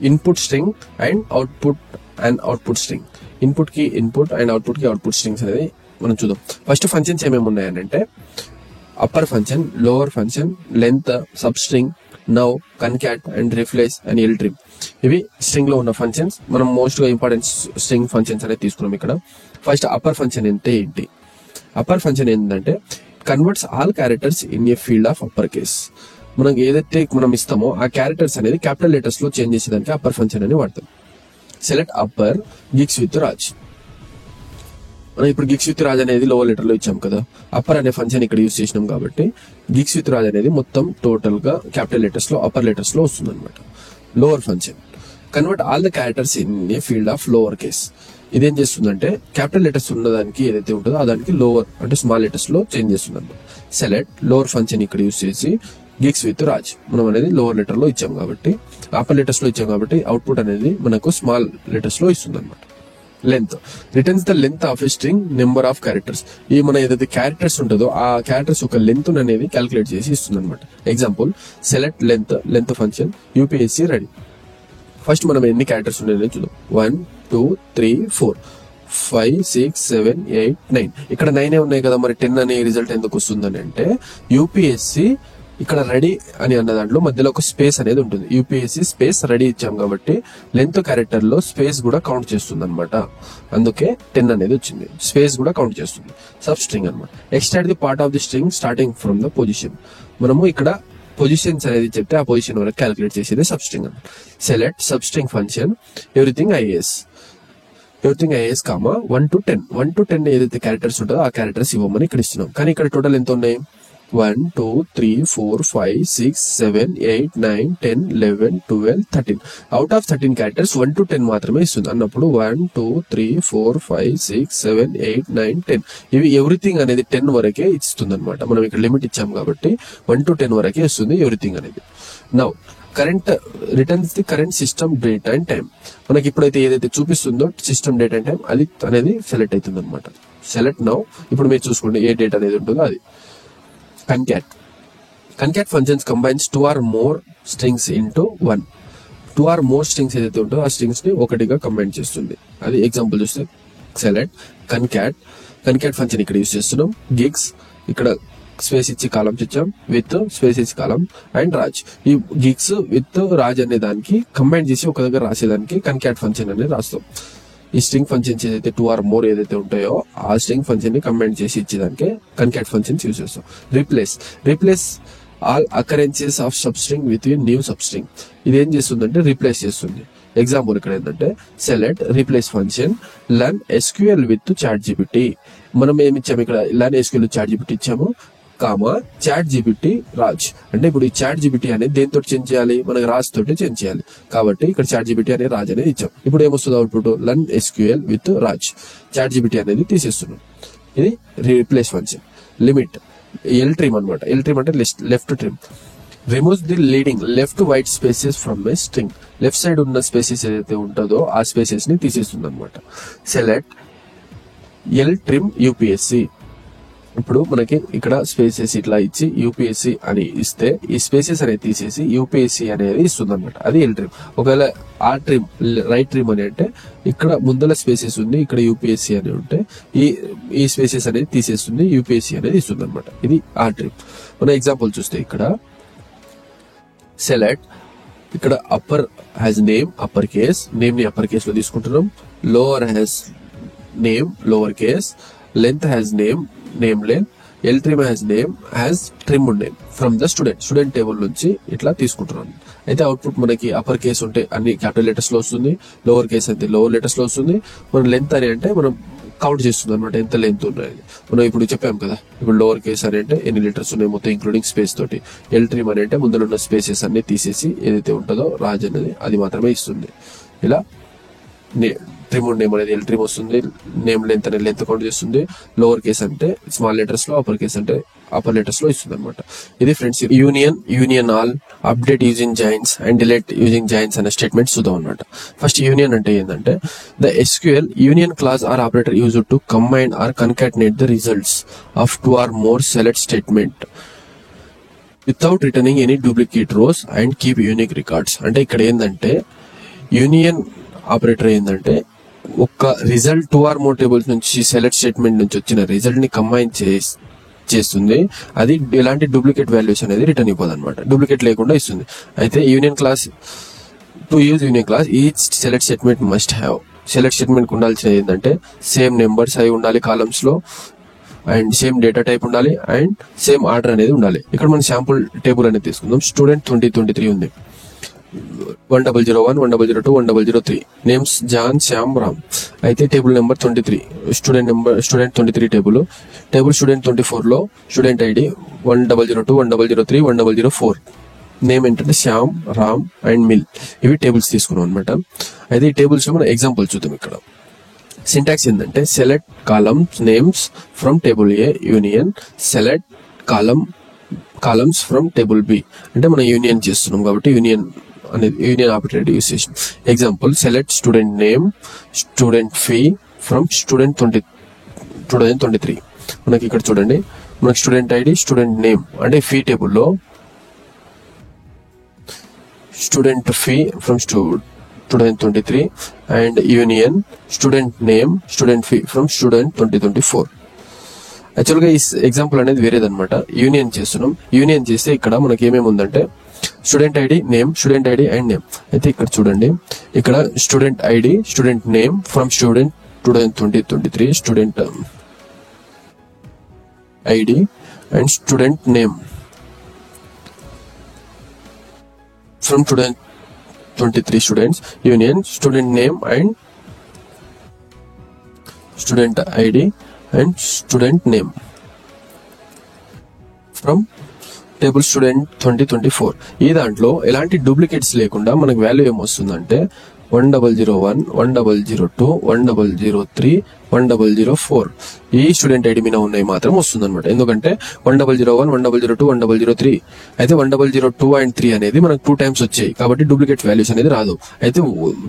input string and output string. Input కి input and output కి output strings అనేది మనం చూద్దాం. ఫస్ట్ ఫంక్షన్స్ ఏమేమి ఉన్నాయంటే upper function, lower function, length, substring, now, concat and replace and ltrim. ఇవి string లో ఉన్న ఫంక్షన్స్. మనం మోస్ట్ గా ఇంపార్టెంట్ స్ట్రింగ్ ఫంక్షన్స్ అనేది తీసుకున్నాం ఇక్కడ. ఫస్ట్ అప్పర్ ఫంక్షన్ అంటే ఏంటి? అప్పర్ ఫంక్షన్ ఏంటంటే converts all characters in a field of upper case. మనకి ఏదైతే మనం ఇస్తామో ఆ క్యారెక్టర్స్ అనేది క్యాపిటల్ లెటర్స్ లో చేంజ్ చేసేదానికి అప్పర్ ఫంక్షన్ అని వాడతాం. Select upper gigs with Raj. మనం ఇప్పుడు గిగ్స్ విత్ రాజ్ అనేది లోవర్ లెటర్ లో ఇచ్చాం కదా. అప్పర్ అనే ఫంక్షన్ ఇక్కడ యూజ్ చేసినాం కాబట్టి గిగ్స్ విత్ రాజ్ అనేది మొత్తం టోటల్ గా క్యాపిటల్ లెటర్స్ లో అప్పర్ లెటర్స్ లో వస్తుంది అనమాట. Lower function convert all the characters in a field of lower case. ఇదేం చేస్తుందంటే క్యాపిటల్ లెటర్స్ ఉన్నదానికి ఏదైతే ఉంటుందో ఆ దానికి లోవర్ అంటే స్మాల్ లెటర్స్ లో చేంజ్ చేస్తుంది అనమాట. సెలెక్ట్ లోవర్ ఫంక్షన్ ఇక్కడ యూజ్ చేసి గిగ్స్ విత్ రాజ్ మనం అనేది లోవర్ లెటర్ లో ఇచ్చాం కాబట్టి, అప్పర్ లెటర్స్ లో ఇచ్చాం కాబట్టి అవుట్పుట్ అనేది మనకు స్మాల్ లెటర్స్ లో ఇస్తుంది అనమాట. Length returns the length of a string number of characters. ఈ మన ఏదైతే క్యారెక్టర్స్ ఉంటుందో ఆ క్యారెక్టర్స్ యొక్క లెంత్ అనేది క్యాలిక్యులేట్ చేసి ఇస్తుంది అనమాట. Example select length function UPSC ready. First మనం ఎన్ని క్యారెక్టర్స్ ఉన్నాయని చూద్దాం. 1 2 3 4 5 6 7 8 9. ఇక్కడ 9 ఉన్నాయి కదా, మరి 10 అనే రిజల్ట్ ఎందుకు వస్తుందని అంటే యూపీఎస్సీ ఇక్కడ రెడీ అని అన్న దాంట్లో మధ్యలో ఒక స్పేస్ అనేది ఉంటుంది. యూపీఎస్సీ స్పేస్ రెడీ ఇచ్చాం కాబట్టి లెంత్ క్యారెక్టర్ లో స్పేస్ కూడా కౌంట్ చేస్తుంది అనమాట. అందుకే 10 అనేది వచ్చింది. స్పేస్ కూడా కౌంట్ చేస్తుంది. సబ్ స్ట్రింగ్ అనమాట. Extract the part of the string starting from the position. మనము ఇక్కడ పొజిషన్స్ అనేది చెప్తే ఆ పొజిషన్ వరకు క్యాలిక్యులేట్ చేసేది సబ్ స్ట్రింగ్ అనమాట. Select sub string function everything is comma 1 to 10. 1 to 10 ఏదైతే క్యారెక్టర్స్ ఉంటుందో ఆ క్యారెక్టర్స్ ఇవ్వమని ఇక్కడ ఇస్తున్నాం. కానీ ఇక్కడ టోటల్ ఎంత ఉన్నాయి? 1 2 3 4 5 6 7 8 9 10 11 12 13. అవుట్ ఆఫ్ 13 క్యారెక్టర్స్ 1 to 10 మాత్రమే ఇస్తుంది అన్నప్పుడు 1 2 3 4 5 6 7 8 9 10 ఇవి ఎవ్రీథింగ్ అనేది 10 వరకే ఇస్తుంది అనమాట. మనం ఇక్కడ లిమిట్ ఇచ్చాం కాబట్టి 1 to 10 వరకే ఇస్తుంది ఎవ్రీథింగ్ అనేది. Now current returns the current system date and time. మనకి ఇప్పుడైతే ఏదైతే చూపిస్తుందో సిస్టమ్ డేట్ అండ్ టైం అది అనేది సెలెక్ట్ అవుతుంది అనమాట. Select now. ఇప్పుడు మీరు చూసుకోండి ఏ డేట్ అనేది ఉంటుందో అది. Concat functions combines 2 or more strings into 1. 2 or more strings ఏదైతే ఉంటుందో ఆ స్ట్రింగ్స్ ని ఒకటిగా కంబైన్ చేస్తుంది. అది ఎగ్జాంపుల్ చూస్తే సెలెక్ట్ కన్కాట్ ఫంక్షన్ ఇక్కడ యూజ్ చేస్తున్నాం. గిగ్స్ ఇక్కడ స్పేస్ ఇచ్చి కాలమ్స్ ఇచ్చాం విత్ స్పేస్ ఇచ్చి కాలమ్ అండ్ రాజ్. ఈ గిగ్స్ విత్ రాజ్ అనే దానికి కంబైన్ చేసి ఒక దగ్గర రాసేదానికి కన్కాట్ ఫంక్షన్ అనేది రాస్తాం. ఈ స్ట్రింగ్ ఫంక్షన్స్ ఏదైతే 2 or more ఏదైతే ఉంటాయో ఆ స్ట్రింగ్ ఫంక్షన్ ని కంబైన్ చేసి ఇచ్చేదానికి కన్కాట్ ఫంక్షన్స్ యూజ్ చేస్తాం. Replace all occurrences of substring with new substring. ఇది ఏం చేస్తుందంటే రీప్లేస్ చేస్తుంది. ఎగ్జాంపుల్ ఇక్కడ ఏంటంటే select replace function learn SQL with ChatGPT. మనం ఏమి ఇచ్చాము ఇక్కడ? లర్న్ ఎస్క్యూఎల్ చాట్ జీపీటీ ఇచ్చాము కామా చాట్ జీపీటీ రాజ్. అంటే ఇప్పుడు ఈ చాట్ జీపీటీ అనేది దేంతో చేంజ్ చేయాలి? మనకి రాజ్ తోటి చేంజ్ చేయాలి కాబట్టి ఇక్కడ చాట్ జీపీటీ అనే రాజ్ అనేది ఇచ్చాం. ఇప్పుడు ఏమొస్తుంది output? Learn SQL with Raj. ChatGPT అనేది తీసేస్తున్నాం. ఇది రీప్లేస్ ఫంక్షన్. లిమిట్ ఎల్ట్రిమ్ అనమాట. ఎల్ట్రిమ్ అంటే left trim. Removes the leading left white spaces from a string. Left side ఉన్న స్పేసెస్ ఏదైతే ఉంటుందో ఆ స్పేసెస్ ని తీసేస్తుంది అనమాట. Select L trim UPSC. ఇప్పుడు మనకి ఇక్కడ స్పేసెస్ ఇట్లా ఇచ్చి యూపీఎస్సీ అని ఇస్తే ఈ స్పేసెస్ అనేది తీసేసి యూపీఎస్సీ అనేది ఇస్తుంది అనమాట. అది ఎల్ ట్రిమ్. ఒకవేళ ఆర్ ట్రిమ్ రైట్ ట్రిమ్ అని అంటే ఇక్కడ ముందల స్పేసెస్ ఉంది, ఇక్కడ యూపీఎస్సీ అని ఉంటే ఈ స్పేసెస్ అనేది తీసేస్తుంది, యూపీఎస్సీ అనేది ఇస్తుంది అనమాట. ఇది ఆర్ ట్రిమ్. మన ఎగ్జాంపుల్ చూస్తే ఇక్కడ సెలెక్ట్, ఇక్కడ upper has name upper case, name ని అప్పర్ కేస్ లో తీసుకుంటున్నాం. Lower has name lower case, length has name length, L trim has name has trimmed name from the student table నుంచి ఇట్లా తీసుకుంటున్నాను. అయితే అవుట్పుట్ మనకి అప్పర్ కేస్ ఉంటే అన్ని క్యాపిటల్ లెటర్స్ లో వస్తుంది, లోవర్ కేస్ అయితే లోవర్ లెటర్స్ లో వస్తుంది. మన లెంత్ అని అంటే మనం కౌంట్ చేస్తుంది అనమాట, ఎంత లెంత్ ఉన్నాయి. మనం ఇప్పుడు చెప్పాం కదా, ఇప్పుడు లోవర్ కేస్ అని అంటే ఎన్ని లెటర్స్ ఉన్నాయి మొత్తం ఇంక్లూడింగ్ స్పేస్ తోటి. ఎల్ ట్రిమ్ అని అంటే ముందర ఉన్న స్పేసెస్ అన్ని తీసేసి ఏదైతే ఉంటుందో రాజ్ అనేది అది మాత్రమే ఇస్తుంది. ఇలా ట్రిమ్ నేమ్ అనేది ఎల్ ట్రిమ్ వస్తుంది, నేమ్ లెంత్ అనేది లెంత్ కౌంట్ చేస్తుంది. లోవర్ కేస్ అంటే స్మాల్ లెటర్స్ లో, అప్పర్ కేస్ అంటే అప్పర్ లెటర్స్ లో ఇస్తుంది అనమాట. ఇది friends union all, update using joins and delete using joins అనే స్టేట్మెంట్ చూద్దాం అనమాట. ఫస్ట్ యూనియన్ అంటే ఏంటంటే the SQL union clause or operator use to combine or concatenate the results of 2 or more select statement without returning any duplicate rows and keep unique records. అంటే ఇక్కడ ఏంటంటే union operator ఏంటంటే ఒక result 2 or more tables నుంచి select statement నుంచి వచ్చిన result ని combine చేస్తుంది. అది ఎలాంటి డూప్లికేట్ వాల్యూస్ అనేది రిటర్న్ ఇవ్వదు అనమాట, డూప్లికేట్ లేకుండా ఇస్తుంది. అయితే union class to use union class each select statement must have, select statement ఉండాల్సిన ఏంటంటే సేమ్ నెంబర్స్ అయి ఉండాలి కాలమ్స్ లో, అండ్ సేమ్ డేటా టైప్ ఉండాలి, అండ్ సేమ్ ఆర్డర్ అనేది ఉండాలి. ఇక్కడ మనం శాంపుల్ టేబుల్ అనేది తీసుకుందాం. స్టూడెంట్ 2023 ఉంది, 1001, 1002, 1003 నేమ్స్ జాన్, శ్యామ్, రామ్. అయితే table number 23 student 23 table student 24 లో స్టూడెంట్ ఐడి 1002, 1003, 1004 నేమ్ ఏంటంటే శ్యామ్, రామ్ అండ్ మిల్. ఇవి టేబుల్స్ తీసుకున్నాం అనమాట. అయితే ఈ టేబుల్స్ లో మనం ఎగ్జాంపుల్ చూద్దాం. ఇక్కడ సింటాక్స్ ఏంటంటే select columns names from table A union select columns from table B. అంటే మనం యూనియన్ చేస్తున్నాం కాబట్టి యూనియన్ ఆపరేటర్ యూస్ చేసాం. Example select student name student fee from student 2023. మనకి ఇక్కడ చూడండి, మనకి స్టూడెంట్ ఐడి స్టూడెంట్ నేమ్ అంటే ఫీ టేబుల్లో student fee from 2023 and union student name student fee from student 2024. యాక్చువల్గా ఈ ఎగ్జాంపుల్ అనేది వేరేదన్నమాట. యూనియన్ చేస్తున్నాం. యూనియన్ చేస్తే ఇక్కడ మనకి ఏమేమి ఉందంటే student ID name student ID and name. అయితే ఇక్కడ చూడండి, ఇక్కడ student ID student name from student 2023 student ID and student name from 2023 students union student name and student ID and student name from table student 2024. ఈ దాంట్లో ఎలాంటి duplicates లేకుండా మనకు value ఏమొస్తుందంటే 1001, 1002, 1003, 1004 ఈ స్టూడెంట్ ఐడి మీద ఉన్నాయి మాత్రం వస్తుంది అనమాట. ఎందుకంటే 1001, 1002, 1003 అయితే 1002 and 3 అనేది మనకు 2 times వచ్చాయి కాబట్టి డూప్లికేట్ వాల్యూస్ అనేది రాదు. అయితే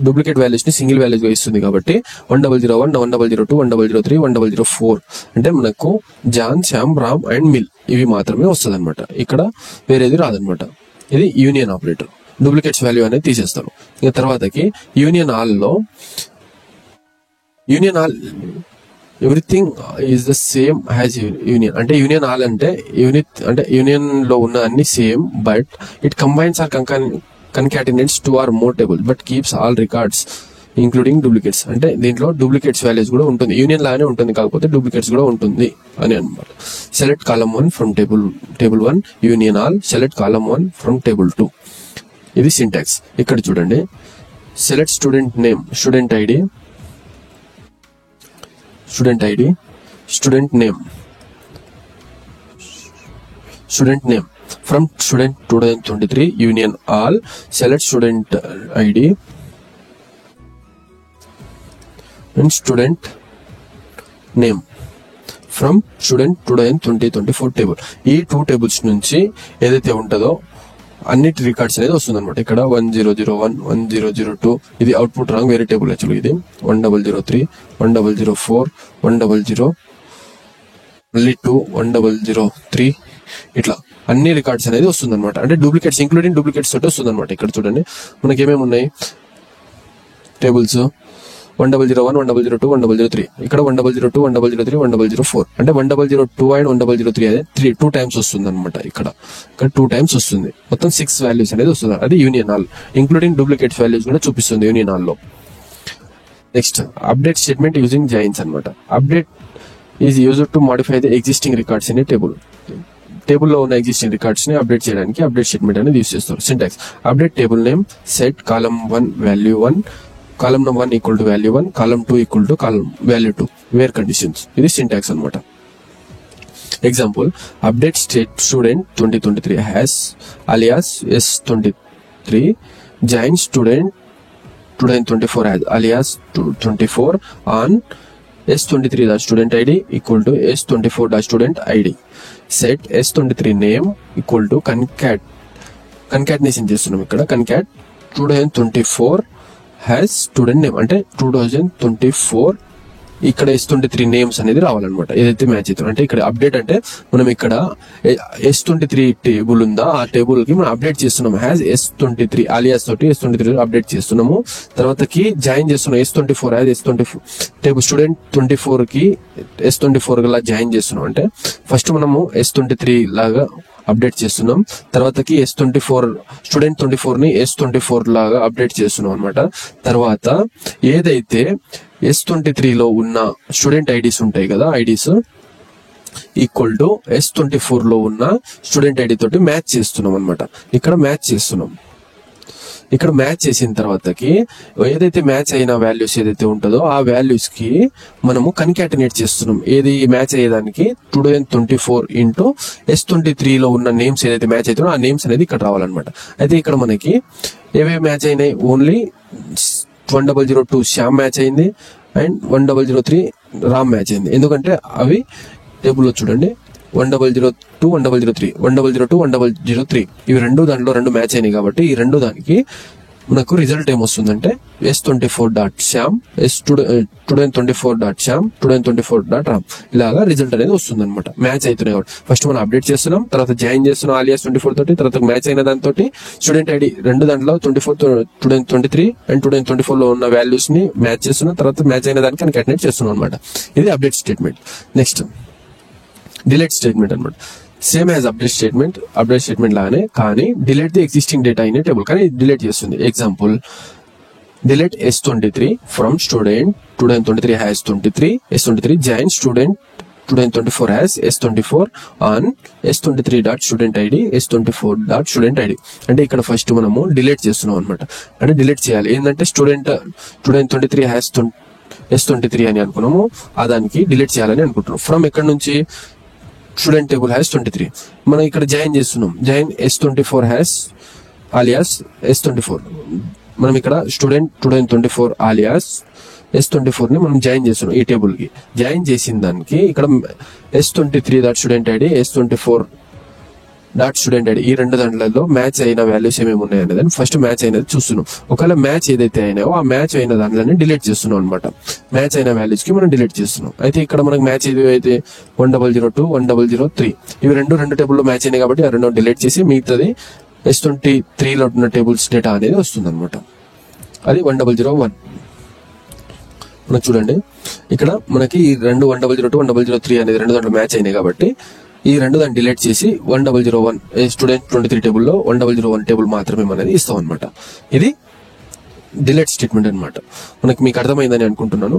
డూప్లికేట్ వాల్యూస్ ని సింగిల్ వాల్యూస్ గా ఇస్తుంది కాబట్టి 1001, 1002, 1003, 1004 అంటే మనకు John, Shyam, Ram and Mill ఇవి మాత్రమే వస్తుంది అనమాట. ఇక్కడ వేరేది రాదనమాట. ఇది యూనియన్ ఆపరేటర్. డూప్లికేట్స్ వాల్యూ అనేది తీసేస్తాను. ఇక తర్వాతకి union all everything is the same has union. అంటే యూనియన్ ఆల్ అంటే యూనియన్ లో ఉన్న అన్ని same but it combines or concatenates 2 or more table but keeps all records including duplicates. అంటే దీంట్లో డూప్లికేట్స్ వాల్యూస్ కూడా ఉంటుంది, యూనియన్ లాగానే ఉంటుంది కాకపోతే డూప్లికేట్స్ కూడా ఉంటుంది అని అనమాట. Select column 1 from table 1 union all select column 1 from table 2. ఇది సింటాక్స్. ఇక్కడ చూడండి, select student name student ID student name from student 2023 union all select student ID and student name from student 2024 table. ఈ 2 tables నుంచి ఏదైతే ఉంటుందో అన్నిటి records అనేది వస్తుంది అనమాట. ఇక్కడ 1001, 1002 ఇది అవుట్పుట్ రాంగ్ వేరే టేబుల్. యాక్చువల్గా ఇది 1003, 1004, మళ్ళీ 2 1003 ఇట్లా అన్ని రికార్డ్స్ అనేది వస్తుంది అనమాట. అంటే డూప్లికేట్స్ ఇంక్లూడింగ్ డూప్లికేట్స్ తోటి వస్తుంది అనమాట. ఇక్కడ చూడండి మనకి ఏమేమి ఉన్నాయి టేబుల్స్ 1001, 1002, 1003. ఇక్కడ 1002, 1003, 1004. అంటే 1002 అండ్ 1003 అనేది 2 టైమ్స్ వస్తుంది అనమాట. ఇక్కడ 2 టైమ్స్ వస్తుంది. మొత్తం 6 వాల్యూస్ అనేది వస్తుంది. అది union all including duplicates values కూడా చూపిస్తుంది యూనియన్ ఆల్ లో. Next update statement using joins అనమాట. Update is used to modify the existing records in a table. టేబుల్లో ఉన్న ఎగ్జిస్టింగ్ రికార్డ్స్ ని అప్డేట్ చేయడానికి అప్డేట్ స్టేట్మెంట్ అనేది యూజ్ చేస్తారు. Syntax update table name set column 1 value 1, column 1 equal to value 1, column 2 equal to column value 2 where conditions. ఇది syntax అనమాట. Example update student 2023 has alias S23 join student 2024 has alias 24 on S23.student ID equal to S24.student ID. Set S23 name equal to concatenation చేస్తున్నాం. ఇక్కడ concat 2024 has student name అంటే 2024 ఇక్కడ S23 names అనేది రావాలన్నమాట. ఏదైతే match అవుతుంది అంటే ఇక్కడ అప్డేట్ అంటే మనం ఇక్కడ S23 టేబుల్ ఉందా ఆ టేబుల్ కి మనం అప్డేట్ చేస్తున్నాం. హ్యాస్ S23 alias తోటి S23 అప్డేట్ చేస్తున్నాము. తర్వాతకి జాయిన్ చేస్తున్నాం S24 has S24 table student 24 కి S24 లా జాయిన్ చేస్తున్నాం. అంటే ఫస్ట్ మనము S23 లాగా అప్డేట్ చేస్తున్నాం. తర్వాతకి S24 స్టూడెంట్ 24 ని S24 లాగా అప్డేట్ చేస్తున్నాం అనమాట. తర్వాత ఏదైతే S23 లో ఉన్న స్టూడెంట్ ఐడీస్ ఉంటాయి కదా ఐడీస్ ఈక్వల్ టు S24 లో ఉన్న స్టూడెంట్ ఐడి తోటి మ్యాచ్ చేస్తున్నాం అనమాట. ఇక్కడ మ్యాచ్ చేస్తున్నాం. ఇక్కడ మ్యాచ్ చేసిన తర్వాతకి ఏదైతే మ్యాచ్ అయిన వాల్యూస్ ఏదైతే ఉంటుందో ఆ వాల్యూస్ కి మనము కన్కాటినేట్ చేస్తున్నాం. ఏది మ్యాచ్ అయ్యేదానికి 2024 ఇంటూ S23 లో ఉన్న నేమ్స్ ఏదైతే మ్యాచ్ అవుతుందో ఆ నేమ్స్ అనేది ఇక్కడ రావాలన్నమాట. అయితే ఇక్కడ మనకి ఏవేవి మ్యాచ్ అయినాయి ఓన్లీ 1002 శ్యామ్ మ్యాచ్ అయింది అండ్ 1003 రామ్ మ్యాచ్ అయింది. ఎందుకంటే అవి టేబుల్లో చూడండి 1002, 1003, 1002, 1003 ఇవి దాంట్లో రెండు మ్యాచ్ అయినాయి కాబట్టి ఈ దానికి మనకు రిజల్ట్ ఏమొస్తుందంటే S24.శ్యామ్ S2024.శ్యామ్ 2024.రామ్ ఇలాగా రిజల్ట్ అనేది వస్తుంది అనమాట. మ్యాచ్ అవుతున్నాయి కాబట్టి ఫస్ట్ మనం అప్డేట్ చేస్తున్నాం, తర్వాత జాయిన్ చేస్తున్నాం alias 24 తోటి, తర్వాత మ్యాచ్ అయిన దాంతో స్టూడెంట్ ఐడి దాంట్లో 2023 అండ్ 2024 లో ఉన్న వాల్యూస్ ని మ్యాచ్ చేస్తున్నాం, తర్వాత మ్యాచ్ అయిన దానికి కన్కాటినేట్ చేస్తున్నాం అనమాట. ఇది update statement. Next delete statement అనమాట. సేమ్ యాజ్ అప్డేట్ స్టేట్మెంట్ లాగానే కానీ delete the existing data in a table కానీ డిలీట్ చేస్తుంది. Example delete S23 from student 2023 has 23 S23 join student 2024 has S24 on S23.student ID S24.student ID. అంటే ఇక్కడ first మనము delete చేస్తున్నాం అనమాట. అంటే డిలీట్ చేయాలి ఏంటంటే స్టూడెంట్ 2023 హ్యాస్ S23 అని అనుకున్నాము ఆ దానికి డిలీట్ చేయాలని అనుకుంటున్నాం. ఫ్రమ్ ఎక్కడ నుంచి స్టూడెంట్ టేబుల్ హ్యాస్ 23 మనం ఇక్కడ జాయిన్ చేస్తున్నాం. Join S24 has alias S24 మనం ఇక్కడ స్టూడెంట్ 2024 alias S24 ని మనం జాయిన్ చేస్తున్నాం. ఈ టేబుల్ కి జాయిన్ చేసిన దానికి ఇక్కడ S23.student ID S24.student ID ఈ దాంట్లో మ్యాచ్ అయిన వాల్యూస్ ఏమేమి ఉన్నాయి అనేది ఫస్ట్ మ్యాచ్ అయినది చూస్తున్నాం. ఒకవేళ మ్యాచ్ ఏదైతే అయినాయో ఆ మ్యాచ్ అయిన దాంట్లోనే డిలీట్ చేస్తున్నాం అనమాట. మ్యాచ్ అయిన వాల్యూస్ కి మనం డిలీట్ చేస్తున్నాం. అయితే ఇక్కడ మనకు మ్యాచ్ ఏదైతే 1002, 1003 ఇవి రెండు టేబుల్లో మ్యాచ్ అయినాయి కాబట్టి ఆ రెండు డిలీట్ చేసి మిగతాది S23 లో ఉన్న టేబుల్స్ డేటా అనేది వస్తుంది అనమాట. అది 1001. మనకు చూడండి ఇక్కడ మనకి ఈ 1002, 1003 అనేది దాంట్లో మ్యాచ్ అయినాయి కాబట్టి ఈ దాన్ని డిలీట్ చేసి 1001 స్టూడెంట్ 23 టేబుల్లో 1001 టేబుల్ మాత్రమే అనేది ఇస్తాం అనమాట. ఇది డిలీట్ స్టేట్మెంట్ అనమాట. మీకు అర్థమైందని అనుకుంటున్నాను.